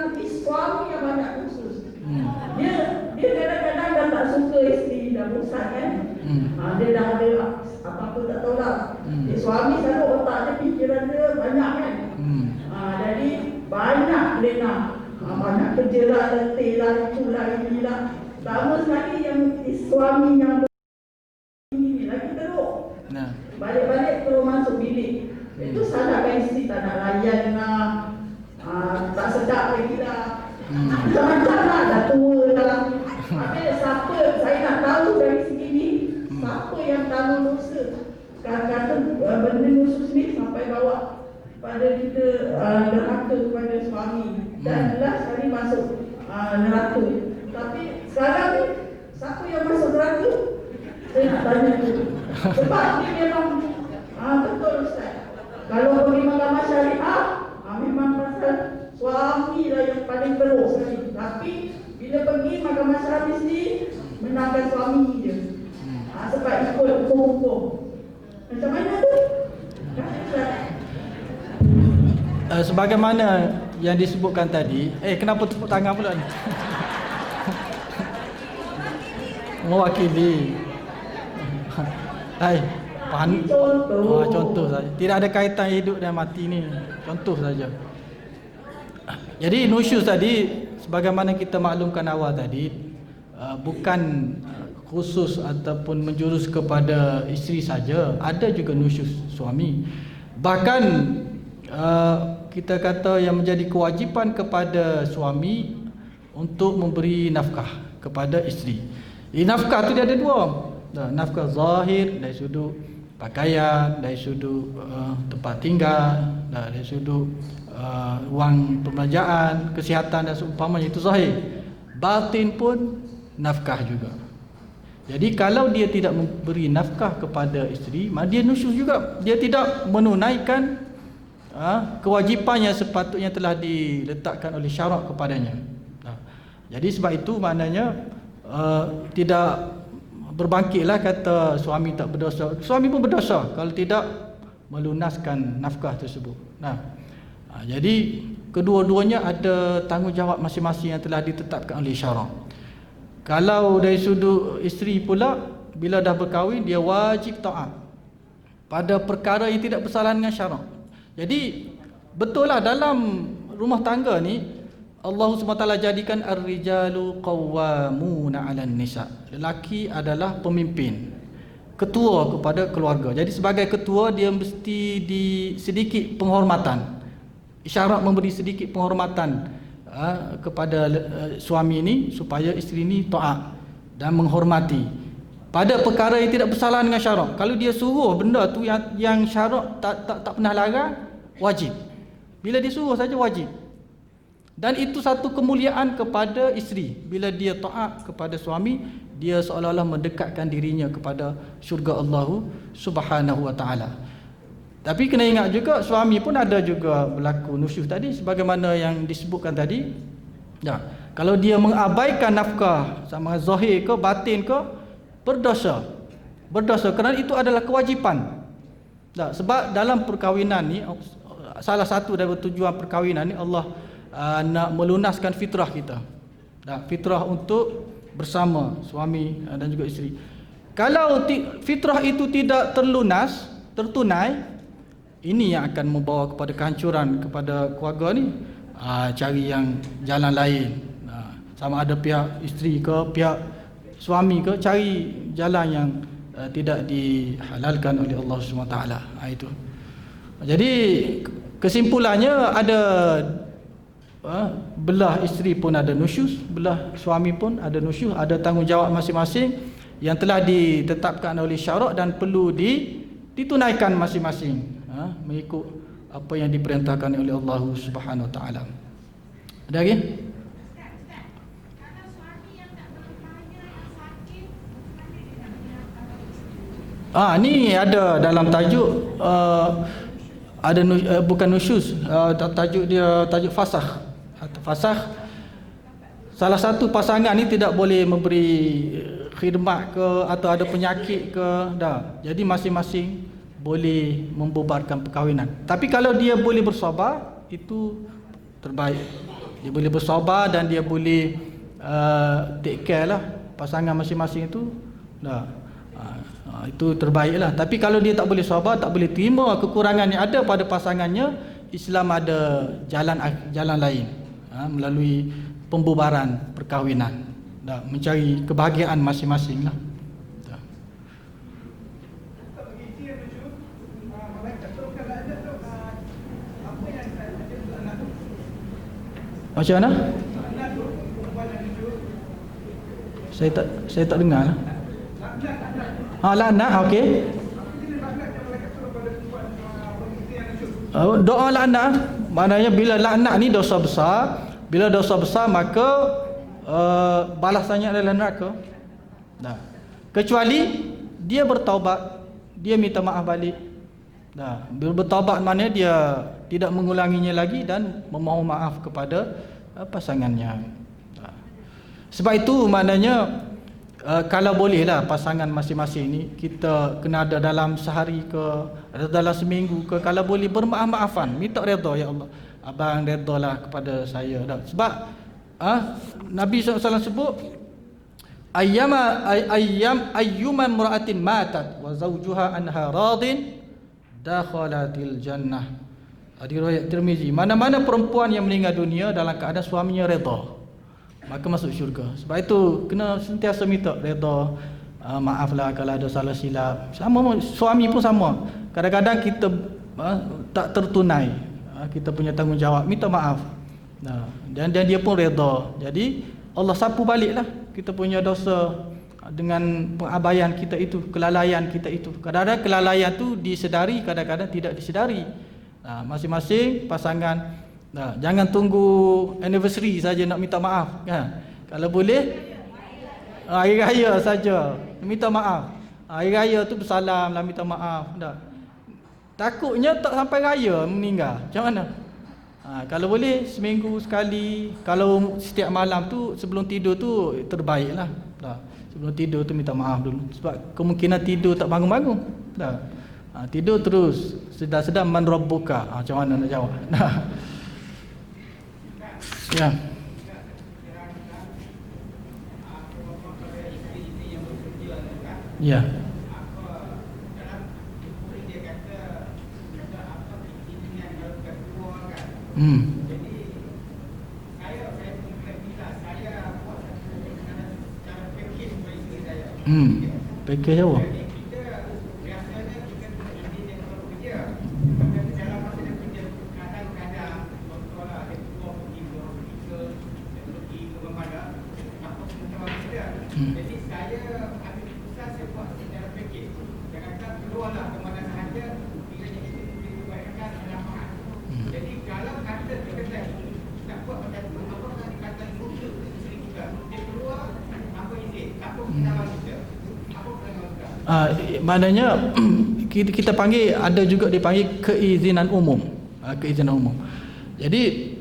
suami yang banyak khusus. Dia kadang-kadang dah tak suka isteri, dah bosan kan. Dia dah ada apa-apa tak tahu lah. Suami selalu otak dia, fikiran dia banyak kan. Jadi banyak lena. Banyak kerja lah, letih lah, itulah, inilah. Sama sekali yang suami yang ini lagi teruk. Balik-balik terus masuk bilik. Itu salahkan isteri, tak nak layan lah. Tak sedap lagi lah. Macam-macam lah, dah tua lah. Tapi siapa, saya nak tahu dari segi ni, siapa yang tanggung dosa. Kata benda khusus ni sampai bawa pada kita neraka kepada suami. Dan jelas sekali masuk neraka. Tapi sekarang ni, siapa yang masuk neraka? Saya nak tanya tu. Sebab ni memang betul Ustaz. Kalau pergi mahkamah syariah, memang pasal suami lah yang paling teruk sekali. Tapi bila pergi mahkamah syariah ni, menangkan suami je. Sebab ikut hukum-hukum. Macam mana tu? Sebagaimana yang disebutkan tadi, kenapa tepuk tangan pula ni? Mewakili. Contoh saja. Tidak ada kaitan hidup dan mati ni. Contoh saja. Jadi nusyuz tadi, sebagaimana kita maklumkan awal tadi, bukan khusus ataupun menjurus kepada isteri saja, ada juga nusyuz suami. Bahkan kita kata yang menjadi kewajipan kepada suami untuk memberi nafkah kepada isteri. Nafkah tu dia ada dua. Nafkah zahir dari sudut pakaian, dari sudut tempat tinggal, dari sudut wang pembelanjaan, kesihatan dan seumpamanya, itu zahir. Batin pun nafkah juga. Jadi kalau dia tidak memberi nafkah kepada isteri, maka dia nusyuz juga. Dia tidak menunaikan kewajipan yang sepatutnya telah diletakkan oleh syarak kepadanya. Jadi sebab itu maknanya tidak berbangkitlah kata suami tak berdosa. Suami pun berdosa kalau tidak melunaskan nafkah tersebut. Jadi kedua-duanya ada tanggungjawab masing-masing yang telah ditetapkan oleh syarak. Kalau dari sudut isteri pula, bila dah berkahwin, dia wajib taat pada perkara yang tidak bersalahan dengan syarak. Jadi betul lah dalam rumah tangga ni Allah SWT jadikan ar-rijalu qawwamuna 'alan nisa. Lelaki adalah pemimpin, ketua kepada keluarga. Jadi sebagai ketua dia mesti sedikit penghormatan. Isyarat memberi sedikit penghormatan kepada suami ini supaya isteri ini taat dan menghormati pada perkara yang tidak bersalahan dengan syarak. Kalau dia suruh benda tu yang syarak tak pernah larang, wajib. Bila dia suruh saja wajib. Dan itu satu kemuliaan kepada isteri. Bila dia taat kepada suami, dia seolah-olah mendekatkan dirinya kepada syurga Allah Subhanahu wa taala. Tapi kena ingat juga suami pun ada juga berlaku nusyuz tadi sebagaimana yang disebutkan tadi. Kalau dia mengabaikan nafkah sama zahir ke batin ke, berdosa. Berdosa kerana itu adalah kewajipan. Sebab dalam perkahwinan ni, salah satu dari tujuan perkahwinan ni Allah nak melunaskan fitrah kita. Fitrah untuk bersama suami dan juga isteri. Kalau fitrah itu tidak tertunai, ini yang akan membawa kepada kehancuran kepada keluarga ni. Cari yang jalan lain. Sama ada pihak isteri ke pihak suami ke, cari jalan yang tidak dihalalkan oleh Allah SWT. Itu. Jadi kesimpulannya ada belah isteri pun ada nusyuz, belah suami pun ada nusyuz, ada tanggungjawab masing-masing yang telah ditetapkan oleh syarak dan perlu ditunaikan masing-masing mengikut apa yang diperintahkan oleh Allah Subhanahu Wa Taala. Ada lagi? Kalau suami yang tak Ni ada dalam tajuk ada bukan nusyuz, tajuk dia tajuk fasakh. Fasakh, salah satu pasangan ni tidak boleh memberi khidmat ke atau ada penyakit ke dah. Jadi masing-masing boleh membubarkan perkahwinan. Tapi kalau dia boleh bersabar, itu terbaik. Dia boleh bersabar dan dia boleh take care lah pasangan masing-masing itu dah. Itu terbaik lah. Tapi kalau dia tak boleh sabar, tak boleh terima kekurangan yang ada pada pasangannya, Islam ada jalan lain, melalui pembubaran perkahwinan, mencari kebahagiaan masing-masing lah. Macam mana? Saya tak dengar lah. Laknat, okey. Doa laknat maknanya bila laknat ni dosa besar. Bila dosa besar maka balasannya adalah neraka. Kecuali dia bertaubat, dia minta maaf balik. Bila bertaubat maknanya dia tidak mengulanginya lagi dan memohon maaf kepada pasangannya. Sebab itu maknanya kalau bolehlah pasangan masing-masing ni kita kena ada dalam sehari ke atau dalam seminggu ke, kalau boleh bermaaf-maafan, minta redha, ya Allah, abang redhalah kepada saya dah. Sebab Nabi SAW sebut ayyuma imra'atin matat wa zawjuha anha radin dakhalatil jannah. Hadis riwayat Tirmizi, mana-mana perempuan yang meninggal dunia dalam keadaan suaminya redha, maka masuk syurga. Sebab itu kena sentiasa minta redha, maaflah kalau ada salah silap. Sama suami pun sama. Kadang-kadang kita tak tertunai kita punya tanggungjawab, minta maaf. Dan dia pun redha. Jadi Allah sapu baliklah kita punya dosa dengan pengabaian kita itu, kelalaian kita itu. Kadang-kadang kelalaian tu disedari, kadang-kadang tidak disedari. Masing-masing pasangan jangan tunggu anniversary saja nak minta maaf, Kalau boleh hari raya saja minta maaf. Hari raya tu bersalam lah, minta maaf dah. Takutnya tak sampai raya meninggal, macam mana? Kalau boleh seminggu sekali. Kalau setiap malam tu sebelum tidur tu terbaiklah. Sebelum tidur tu minta maaf dulu, sebab kemungkinan tidur tak bangun-bangun. Tidur terus sedar-sedar man rabbuka. Macam mana nak jawab? Ya. Ya. Package apa? Jadi saya ambil keputusan, saya buat secara package. Jangan keluarlah ke mana sahaja, kiranya itu dibayarkan manfaat. Jadi kalau kata kita nak buat macam tu, apa nak dikatakan untuk isteri kita, dia keluar apa izin, apa pendapat kita, apa pendapat kita. Maknanya kita panggil, ada juga dipanggil keizinan umum. Keizinan umum. Jadi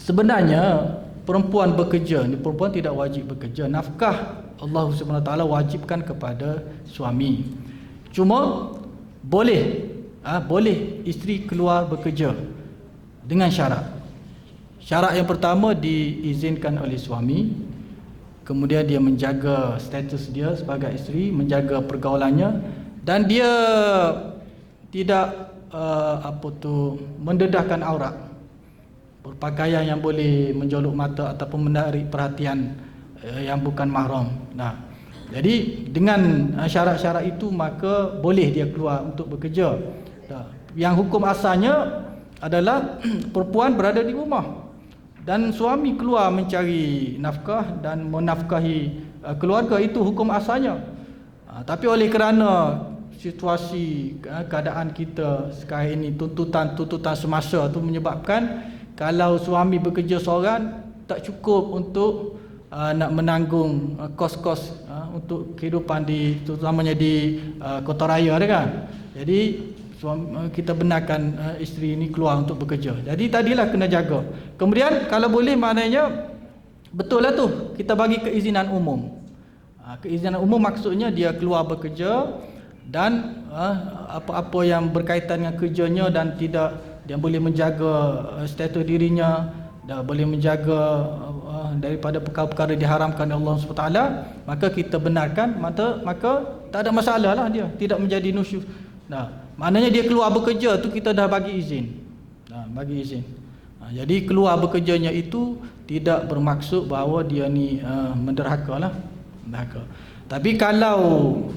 sebenarnya perempuan bekerja ni, perempuan tidak wajib bekerja. Nafkah Allah SWT wajibkan kepada suami. Cuma boleh isteri keluar bekerja dengan syarat. Syarat yang pertama, diizinkan oleh suami. Kemudian dia menjaga status dia sebagai isteri, menjaga pergaulannya, dan dia tidak mendedahkan aurat, berpakaian yang boleh menjolok mata ataupun menarik perhatian yang bukan mahram. Jadi dengan syarat-syarat itu maka boleh dia keluar untuk bekerja. Yang hukum asalnya adalah perempuan berada di rumah dan suami keluar mencari nafkah dan menafkahi keluarga, itu hukum asalnya. Tapi oleh kerana situasi keadaan kita sekarang ini, tuntutan semasa tu menyebabkan kalau suami bekerja seorang tak cukup untuk nak menanggung kos-kos untuk kehidupan terutamanya di kota raya ada kan. Jadi kita benarkan isteri ini keluar untuk bekerja. Jadi tadilah kena jaga. Kemudian kalau boleh maknanya betul lah tu, kita bagi keizinan umum. Keizinan umum maksudnya dia keluar bekerja dan apa-apa yang berkaitan dengan kerjanya dan tidak, dia boleh menjaga status dirinya dan boleh menjaga daripada perkara-perkara diharamkan oleh Allah SWT, maka kita benarkan, maka tak ada masalah lah, dia tidak menjadi nusyuz. Maknanya dia keluar bekerja tu kita dah bagi izin. Bagi izin. Jadi keluar bekerjanya itu tidak bermaksud bahawa dia ni menderhaka lah. Tapi kalau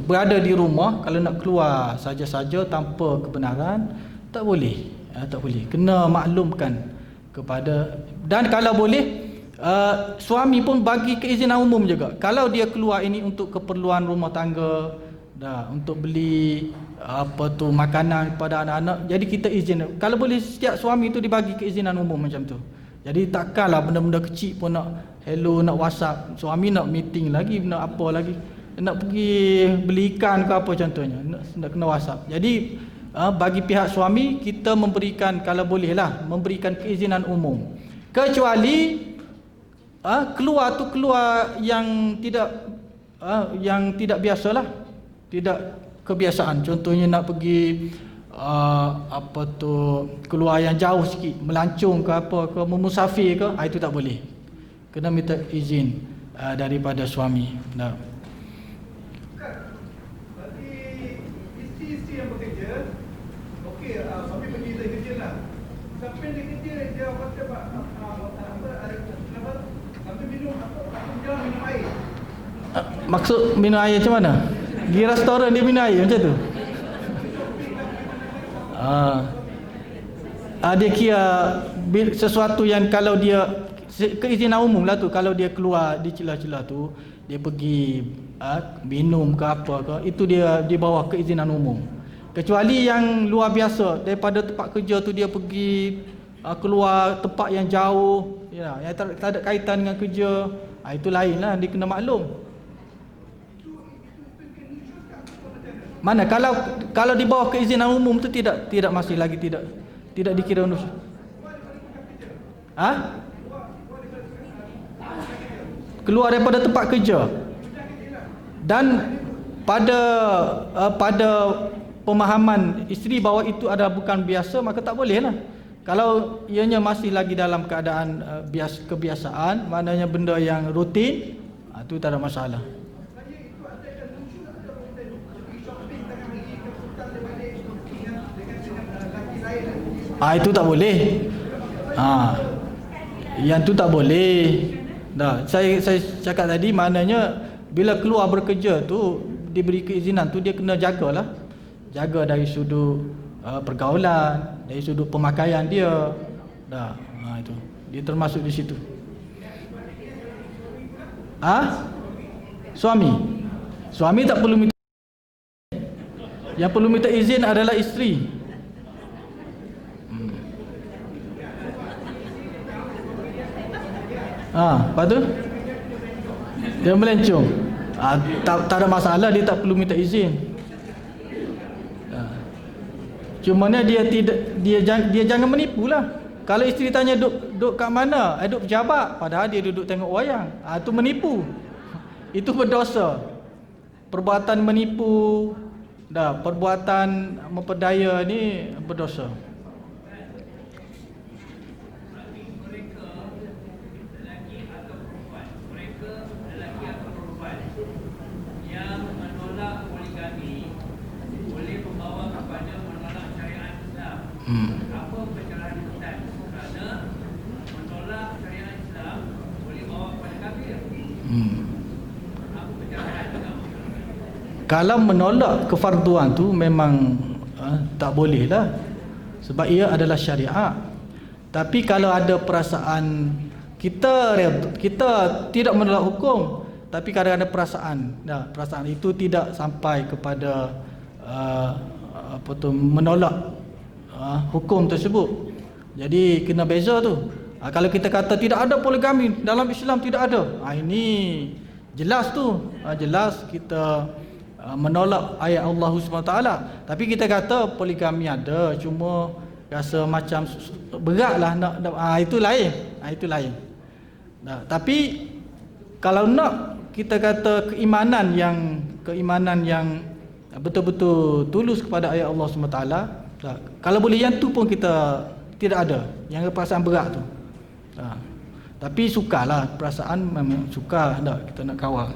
berada di rumah, kalau nak keluar saja-saja tanpa kebenaran, tak boleh. Tak boleh. Kena maklumkan kepada, dan kalau boleh suami pun bagi keizinan umum juga. Kalau dia keluar ini untuk keperluan rumah tangga, untuk beli makanan kepada anak-anak, jadi kita izin. Kalau boleh setiap suami tu dibagi keizinan umum macam tu. Jadi takkanlah benda-benda kecil pun nak hello, nak WhatsApp, suami nak meeting lagi, nak apa lagi, nak pergi beli ikan ke apa contohnya, nak kena WhatsApp. Jadi bagi pihak suami kita memberikan, kalau bolehlah memberikan keizinan umum. Kecuali keluar tu keluar yang tidak biasalah, tidak kebiasaan. Contohnya nak pergi keluar yang jauh sikit, melancong ke apa ke, memusafir ke, itu tak boleh. Kena minta izin daripada suami. Bagi isteri-isteri yang bekerja, okey, suami pergi kerja lah. Sampai dia kerja, dia kata sampai minum jangan minum air. Maksud minum air macam mana? Di restoran dia minum air macam tu? Dia kira sesuatu yang kalau dia keizinan umum lah tu, kalau dia keluar di celah-celah tu, dia pergi minum ke apa ke, itu dia di bawah keizinan umum. Kecuali yang luar biasa, daripada tempat kerja tu dia pergi keluar tempat yang jauh, yang tak ada kaitan dengan kerja, itu lain lah, dia kena maklum. Mana kalau di bawah keizinan umum tu tidak masih lagi tidak dikira nusyuz. Keluar daripada tempat kerja. Dan pada pemahaman isteri bahawa itu adalah bukan biasa, maka tak boleh lah. Kalau ianya masih lagi dalam keadaan kebiasaan, maknanya benda yang rutin, itu tak ada masalah. Itu tak boleh. Yang tu tak boleh. Saya cakap tadi, maknanya bila keluar bekerja tu diberi keizinan tu, dia kena jagalah. Jaga dari sudut pergaulan, dari sudut pemakaian dia. Itu. Dia termasuk di situ. Suami tak perlu minta. Yang perlu minta izin adalah isteri. Lepas tu dia melencong, tak ada masalah, dia tak perlu minta izin. Cumanya dia jangan menipulah. Kalau isteri tanya duduk kat mana, duduk pejabat, padahal dia duduk tengok wayang, itu menipu. Itu berdosa. Perbuatan menipu, perbuatan memperdaya ni berdosa. Apa pencerahan Ustaz? Kerana menolak syariat Islam boleh bawa kepada kafir. Apa pencerahan Islam? Kalau menolak kefarduan tu memang tak boleh lah, sebab ia adalah syariat. Tapi kalau ada perasaan, kita tidak menolak hukum, tapi kadang ada perasaan itu tidak sampai kepada menolak hukum tersebut. Jadi kena beza tu. Kalau kita kata tidak ada poligami dalam Islam, tidak ada, ini jelas tu, jelas kita menolak ayat Allah SWT. Tapi kita kata poligami ada, cuma rasa macam beratlah nak, itu lain, itu lain. Tapi kalau nak kita kata keimanan yang betul-betul tulus kepada ayat Allah SWT, kalau boleh yang tu pun kita tidak ada, yang perasaan berat tu. Tapi sukalah, perasaan memang suka tak kita nak kawal.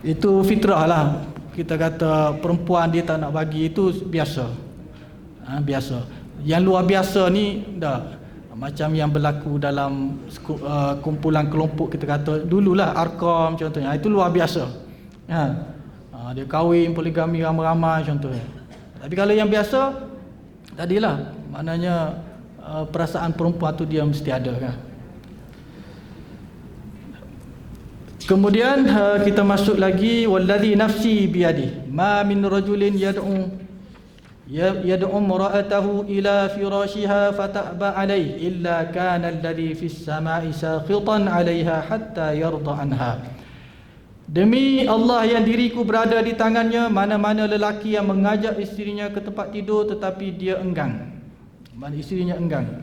Itu fitrah lah. Kita kata perempuan dia tak nak bagi, itu biasa. Biasa. Yang luar biasa ni dah macam yang berlaku dalam kumpulan kelompok, kita kata dululah Arkom contohnya, itu luar biasa. Dia kahwin poligami ramai-ramai contohnya. Tapi kalau yang biasa tadilah, maknanya perasaan perempuan tu dia mesti ada kan. Kemudian kita masuk lagi, wallazi nafsi biyadi ma min rajulin yad'u imra'atahu ila firashiha fata'ba alayhi illa kana alladhi fis sama'i saqitan 'alayha hatta yarda anha. Demi Allah yang diriku berada di tangannya, mana-mana lelaki yang mengajak isterinya ke tempat tidur tetapi dia enggan, mana isterinya enggan,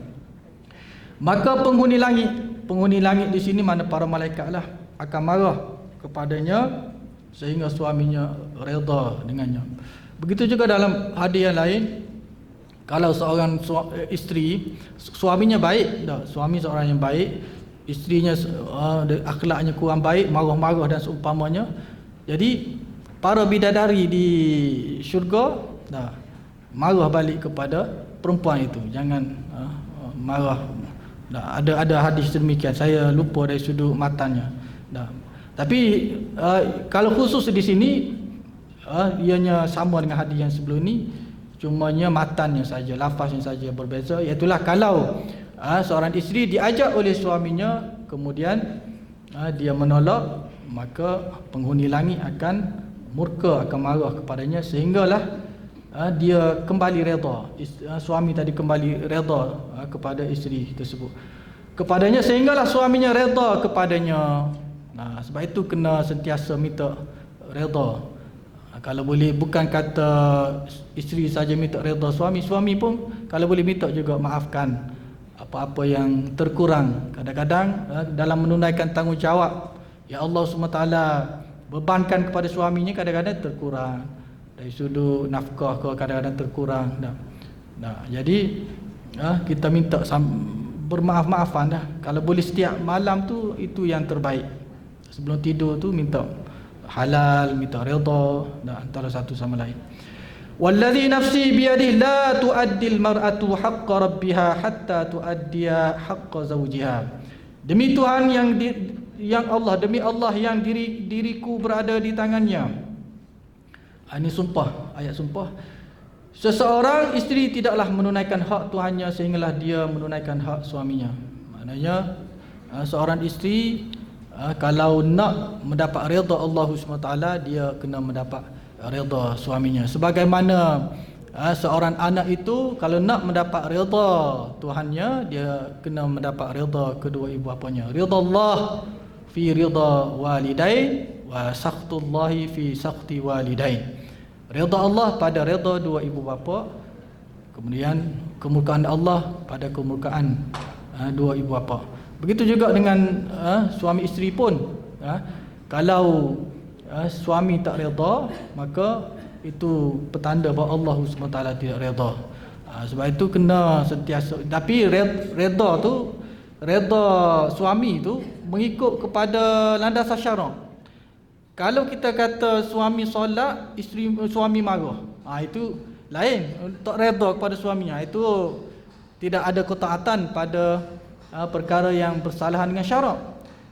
maka penghuni langit di sini mana para malaikat lah, akan marah kepadanya sehingga suaminya redha dengannya. Begitu juga dalam hadis yang lain, kalau seorang isteri, suaminya baik, suami seorang yang baik, isterinya akhlaknya kurang baik, marah-marah dan seumpamanya, jadi para bidadari di syurga marah balik kepada perempuan itu, jangan marah. Ada hadis demikian, saya lupa dari sudut matanya. Tapi kalau khusus di sini, ianya sama dengan hadis yang sebelum ni, cumanya matannya saja, lafaznya saja berbeza. Iaitulah kalau seorang isteri diajak oleh suaminya kemudian dia menolak, maka penghuni langit akan murka, akan marah kepadanya sehinggalah dia kembali redha, suami tadi kembali redha kepada isteri tersebut kepadanya, sehinggalah suaminya redha kepadanya. Sebab itu kena sentiasa minta redha. Kalau boleh, bukan kata isteri saja minta redha suami, suami pun kalau boleh minta juga maafkan apa-apa yang terkurang. Kadang-kadang dalam menunaikan tanggungjawab yang Allah SWT bebankan kepada suaminya, kadang-kadang terkurang dari sudut nafkah ke, kadang-kadang terkurang. Jadi kita minta bermaaf-maafan dah. Kalau boleh setiap malam tu, itu yang terbaik. Sebelum tidur tu minta halal, minta redha antara satu sama lain. Wallazi nafsi biyadihi la tu'addil mar'atu haqqa rabbiha hatta tu'addiya haqqa zawjiha. Demi Tuhan yang Allah, demi Allah yang diriku berada di tangannya. Ini sumpah, ayat sumpah. Seseorang isteri tidaklah menunaikan hak Tuhannya sehinggalah dia menunaikan hak suaminya. Maknanya seorang isteri kalau nak mendapat redha Allah SWT, dia kena mendapat redha suaminya. Sebagaimana seorang anak itu kalau nak mendapat redha Tuhannya, dia kena mendapat redha kedua ibu bapanya. Ridha Allah fi ridha walidain wa sakhutullahi fi sakhti walidain. Redha Allah pada redha dua ibu bapa, kemudian kemurkaan Allah pada kemurkaan dua ibu bapa. Begitu juga dengan suami isteri pun. Kalau suami tak redha, maka itu petanda bahawa Allah SWT tidak redha. Sebab itu kena sentiasa. Tapi redha tu, redha suami tu mengikut kepada landasan syarak. Kalau kita kata suami solat, suami marah, itu lain. Untuk redha kepada suaminya, itu tidak ada ketaatan pada perkara yang bersalahan dengan syarak.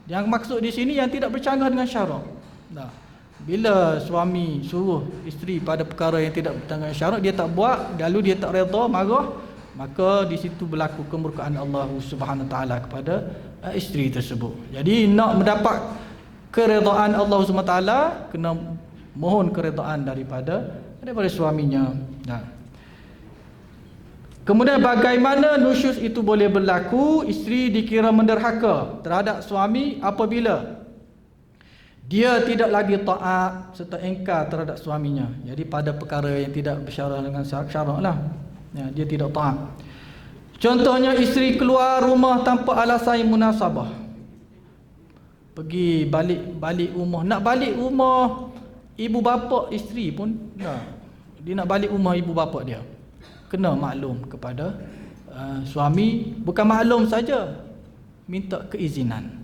Yang maksud di sini yang tidak bercanggah dengan syarak. Bila suami suruh isteri pada perkara yang tidak bercanggah dengan syarak, dia tak buat, lalu dia tak redha, marah, maka di situ berlaku kemurkaan Allah Subhanahu Wa Taala kepada isteri tersebut. Jadi nak mendapat keredaan Allah Subhanahu Wa Taala, kena mohon keredaan daripada suaminya. Kemudian bagaimana nusyuz itu boleh berlaku? Isteri dikira menderhaka terhadap suami apabila dia tidak lagi taat serta engkar terhadap suaminya. Jadi pada perkara yang tidak bersyarat dengan syarak lah, ya, dia tidak taat. Contohnya isteri keluar rumah tanpa alasan yang munasabah, pergi balik rumah, nak balik rumah ibu bapa isteri pun dia nak balik rumah ibu bapa dia, kena maklum kepada suami. Bukan maklum saja, minta keizinan.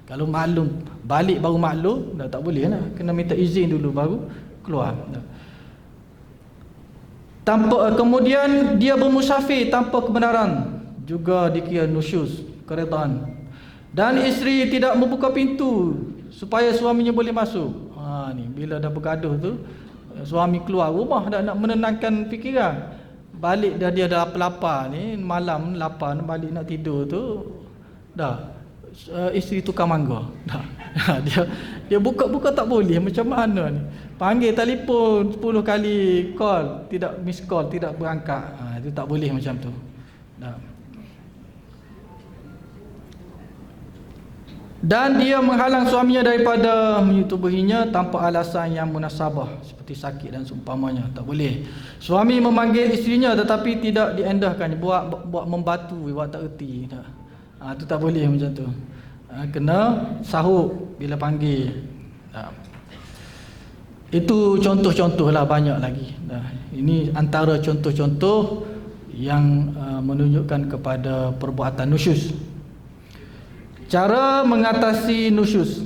Kalau maklum balik baru maklum, dah tak boleh lah, kena minta izin dulu baru keluar. Kemudian dia bermusafir tanpa kebenaran, juga dikira nusyuz, keredaan. Dan isteri tidak membuka pintu supaya suaminya boleh masuk. Ni bila dah bergaduh tu, suami keluar rumah dah nak menenangkan fikiran, balik dia dah lapar ni, malam lapar balik nak tidur tu, dah isteri tukar mangga. Dia buka-buka tak boleh, macam mana ni? Panggil telefon 10 kali call, tidak miss call, tidak berangkat. Itu tak boleh macam tu. Dan dia menghalang suaminya daripada menyetubuhinya tanpa alasan yang munasabah seperti sakit dan seumpamanya. Tak boleh. Suami memanggil isterinya tetapi tidak diendahkan, buat membatu, buat tak erti. Itu tak boleh macam tu. Kena sahut bila panggil. Itu contoh-contoh lah, banyak lagi. Ini antara contoh-contoh yang menunjukkan kepada perbuatan nusyuz. Cara mengatasi nusyuz.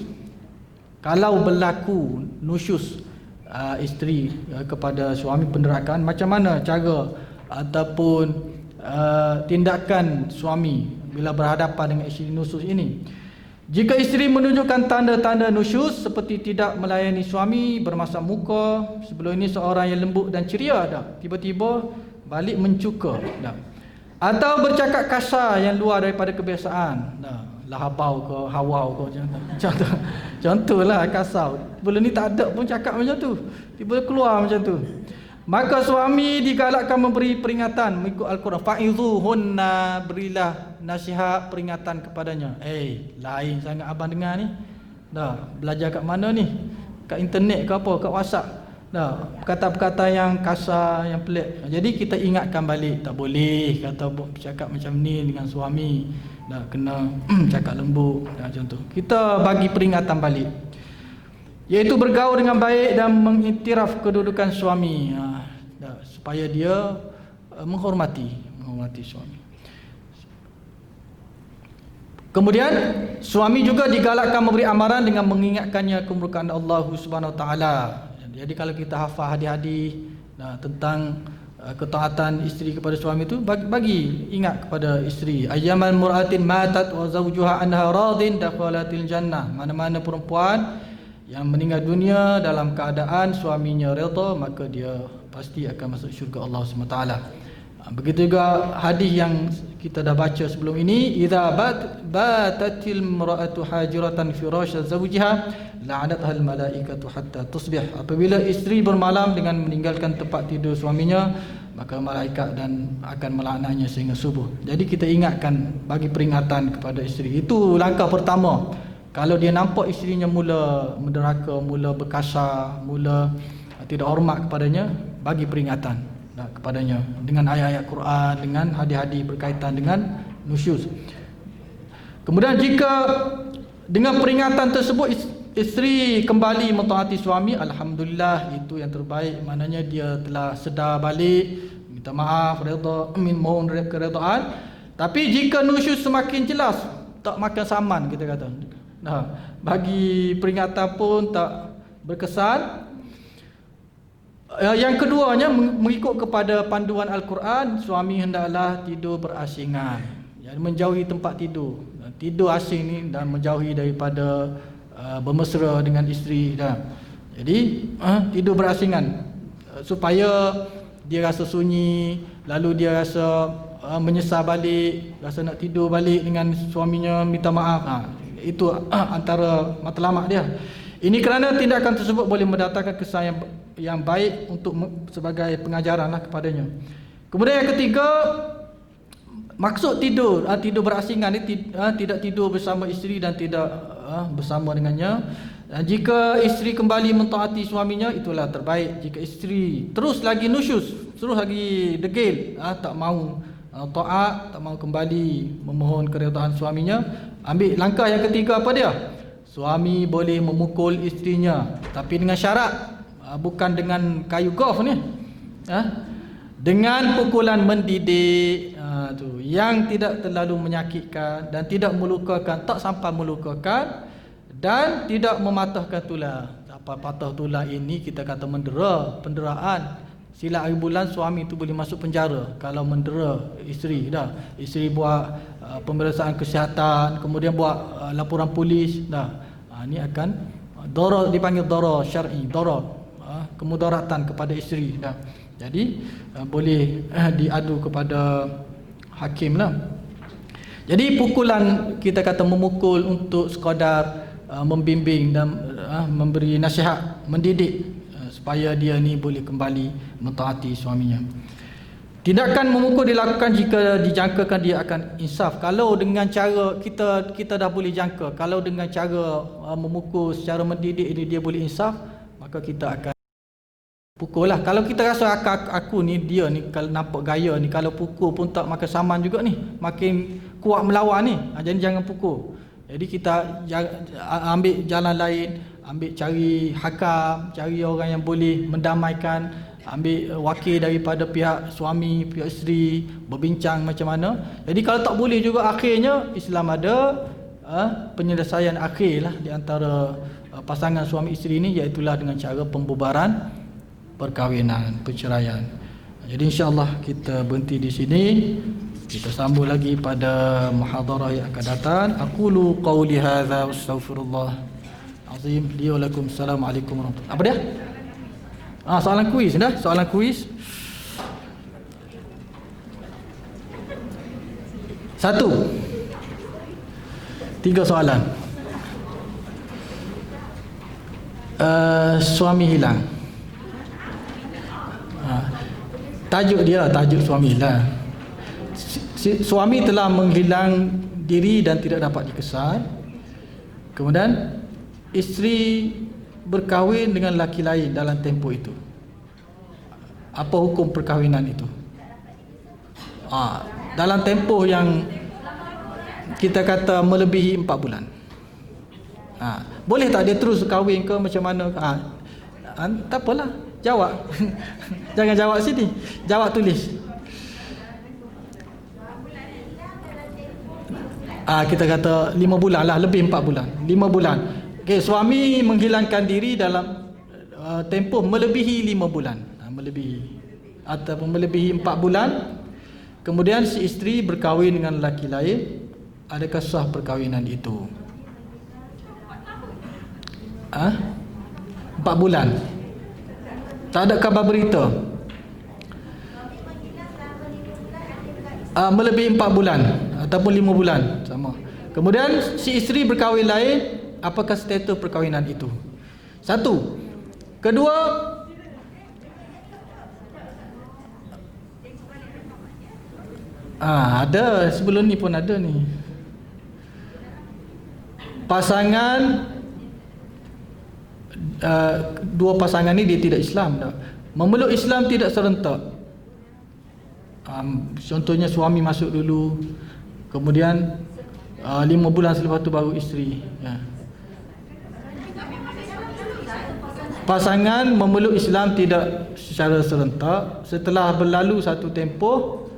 Kalau berlaku nusyuz isteri kepada suami, penderakan, macam mana cara ataupun tindakan suami bila berhadapan dengan isteri nusyuz ini? Jika isteri menunjukkan tanda-tanda nusyuz seperti tidak melayani suami, bermasam muka, sebelum ini seorang yang lembut dan ceria dah, tiba-tiba balik mencuka dah, atau bercakap kasar yang luar daripada kebiasaan dah, lahabau ke hawau ke contohlah kasar, sebelum ni tak ada pun cakap macam tu, tiba-tiba keluar macam tu, maka suami digalakkan memberi peringatan mengikut Al-Quran. Fa'idhuhunna, berilah nasihat peringatan kepadanya. Lain sangat abang dengar ni. Dah, belajar kat mana ni? Kat internet ke apa? Kat WhatsApp. Dah, perkataan-perkataan yang kasar, yang pelik. Jadi kita ingatkan balik, tak boleh kata bercakap macam ni dengan suami. Dah, kena cakap lembut, dah, macam tu. Kita bagi peringatan balik, iaitu bergaul dengan baik dan mengiktiraf kedudukan suami, supaya dia menghormati suami. Kemudian suami juga digalakkan memberi amaran dengan mengingatkannya kemurkaan Allah Subhanahu Wa Taala. Jadi kalau kita hafal hadis-hadis tentang ketaatan isteri kepada suami itu, bagi ingat kepada isteri. Ayyamal mur'atin matat wa zawjuha anha radin dakhalatil jannah. Mana-mana perempuan yang meninggal dunia dalam keadaan suaminya redha, maka dia pasti akan masuk syurga Allah SWT. Begitu juga hadis yang kita dah baca sebelum ini, idza batatil mar'atu hajiratan firasha zawjiha la'anatha al malaikatu hatta tusbih. Apabila isteri bermalam dengan meninggalkan tempat tidur suaminya, maka malaikat dan akan melaknatnya sehingga subuh. Jadi kita ingatkan, bagi peringatan kepada isteri. Itu langkah pertama. Kalau dia nampak isterinya mula menderhaka, mula berkasar, mula tidak hormat kepadanya, bagi peringatan kepadanya dengan ayat-ayat Quran, dengan hadis-hadis berkaitan dengan nusyuz. Kemudian jika dengan peringatan tersebut isteri kembali mentaati suami, alhamdulillah, itu yang terbaik. Maknanya dia telah sedar balik, minta maaf, redha, mohon keredaan. Tapi jika nusyuz semakin jelas, tak makan saman, kita kata, bagi peringatan pun tak berkesan. Yang keduanya, mengikut kepada panduan Al-Quran, suami hendaklah tidur berasingan, menjauhi tempat tidur. Tidur asing ni dan menjauhi daripada bermesra dengan isteri dah. Jadi tidur berasingan supaya dia rasa sunyi, lalu dia rasa menyesal balik, rasa nak tidur balik dengan suaminya, minta maaf. Itu antara matlamat dia. Ini kerana tindakan tersebut boleh mendatangkan kesan yang baik untuk sebagai pengajaran kepadanya. Kemudian yang ketiga, maksud tidur, tidur berasingan ni tidak tidur bersama isteri dan tidak bersama dengannya. Jika isteri kembali mentaati suaminya, itulah terbaik. Jika isteri terus lagi nusyus, terus lagi degil, tak mau taat, tak mau kembali memohon keredaan suaminya, ambil langkah yang ketiga. Apa dia? Suami boleh memukul isterinya, tapi dengan syarat, bukan dengan kayu golf ni, dengan pukulan mendidik, yang tidak terlalu menyakitkan dan tidak melukakan, tak sampai melukakan, dan tidak mematahkan tulang. Apa patah tulang ini kita kata penderaan. Silap hari bulan suami tu boleh masuk penjara kalau mendera isteri dah. Isteri buat pemeriksaan kesihatan, kemudian buat laporan polis dah. Ini akan darar, dipanggil darar syar'i, darar, kemudaratan kepada isteri dah. Jadi boleh diadu kepada hakim lah. Jadi pukulan, kita kata memukul untuk sekadar membimbing dan memberi nasihat, mendidik supaya dia ni boleh kembali mentaati suaminya. Tindakan memukul dilakukan jika dijangkakan dia akan insaf. Kalau dengan cara kita dah boleh jangka, kalau dengan cara memukul secara mendidik ini dia boleh insaf, maka kita akan pukul lah. Kalau kita rasa aku ni, dia ni kalau nampak gaya ni, kalau pukul pun tak makan saman juga ni, makin kuat melawan ni, jadi jangan pukul. Jadi kita ambil jalan lain, ambil cari hakam, cari orang yang boleh mendamaikan, ambil wakil daripada pihak suami, pihak isteri, berbincang macam mana. Jadi kalau tak boleh juga, akhirnya Islam ada penyelesaian akhir lah di antara pasangan suami isteri ni, iaitulah dengan cara pembubaran perkahwinan, perceraian. Jadi insya-Allah kita berhenti di sini. Kita sambung lagi pada muhadarah yang akan datang. Aqulu qawli hadza wa astaghfirullah azim li wa lakum. Assalamualaikum warahmatullahi. Apa dia? Soalan kuis dah, soalan kuis. 3 soalan. Suami hilang. Tajuk suami hilang. Suami telah menghilang diri dan tidak dapat dikesan. Kemudian isteri berkahwin dengan lelaki lain dalam tempoh itu. Apa hukum perkahwinan itu? Dalam tempoh yang kita kata melebihi 4 bulan. Boleh tak dia terus kahwin ke macam mana? Tak apalah, jawab. Jangan jawab sini, jawab tulis. Kita kata 5 bulan lah, lebih 4 bulan, 5 bulan. Okay, suami menghilangkan diri dalam tempoh melebihi 5 bulan, melebihi ataupun melebihi 4 bulan. Kemudian si isteri berkahwin dengan lelaki lain, adakah sah perkahwinan itu? 4 bulan. Tak ada khabar berita. Melebihi 4 bulan ataupun 5 bulan sama. Kemudian si isteri berkahwin lain, apakah status perkahwinan itu? 1. Kedua, ada sebelum ni pun ada ni. Pasangan dua pasangan ni dia tidak Islam dah. Memeluk Islam tidak serentak. Contohnya suami masuk dulu, kemudian 5 bulan selepas tu baru isteri. Pasangan memeluk Islam tidak secara serentak. Setelah berlalu satu tempoh,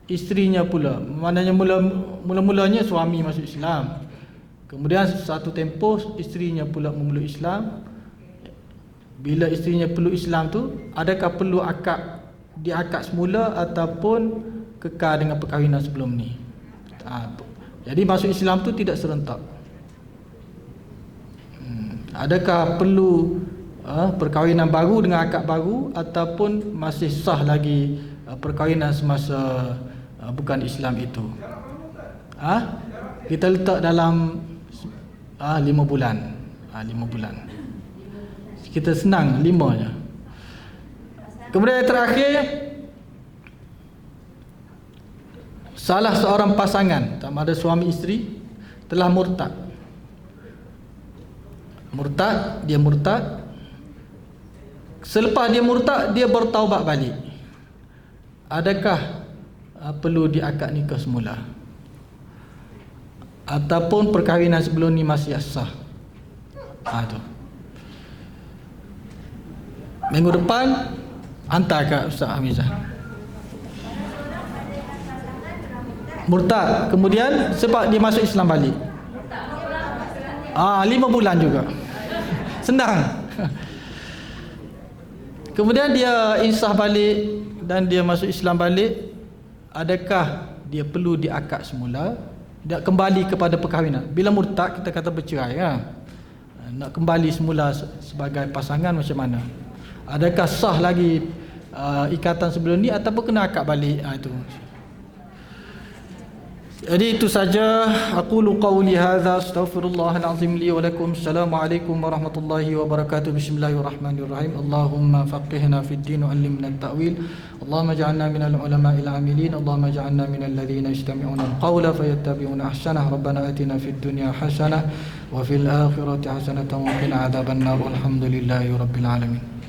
isterinya pula, maknanya mula-mulanya suami masuk Islam, kemudian satu tempoh isterinya pula memeluk Islam. Bila isterinya peluk Islam tu, adakah perlu diakad semula ataupun kekal dengan perkahwinan sebelum ni? Jadi masuk Islam tu tidak serentak. Adakah perlu perkahwinan baru dengan akad baru ataupun masih sah lagi perkahwinan semasa bukan Islam itu? Kita letak dalam 5 bulan. 5 bulan. Kita senang 5 je. Kemudian yang terakhir, salah seorang pasangan sama ada suami isteri telah murtad. Dia murtad. Selepas dia murtad, dia bertaubat balik. Adakah perlu diakad nikah semula? Ataupun perkahwinan sebelum ni masih sah? Tu. Minggu depan hantar kat Ustaz Hamizah. Murtad, kemudian sebab dia masuk Islam balik. 5 bulan juga. Senang. Kemudian dia insah balik dan dia masuk Islam balik, adakah dia perlu diakad semula? Dia kembali kepada perkahwinan. Bila murtad kita kata bercerai kan? Nak kembali semula sebagai pasangan macam mana? Adakah sah lagi ikatan sebelum ni ataupun kena akad balik? Itu. Jadi itu saja. Aqulu qawli hadza astaghfirullahal azim li wa lakum. Assalamualaikum warahmatullahi wabarakatuh. Bismillahirrahmanirrahim. Allahumma faqihna fid din wa 'allimna at-ta'wil. Allahumma ij'alna minal ulama'il 'amilin. Allahumma ij'alna minal ladzina yastami'una al-qawla fayattabi'una ahsanah. Rabbana atina fid dunya hasanah wa fil akhirati hasanatan wa qina adzabannar. Walhamdulillahi rabbil alamin.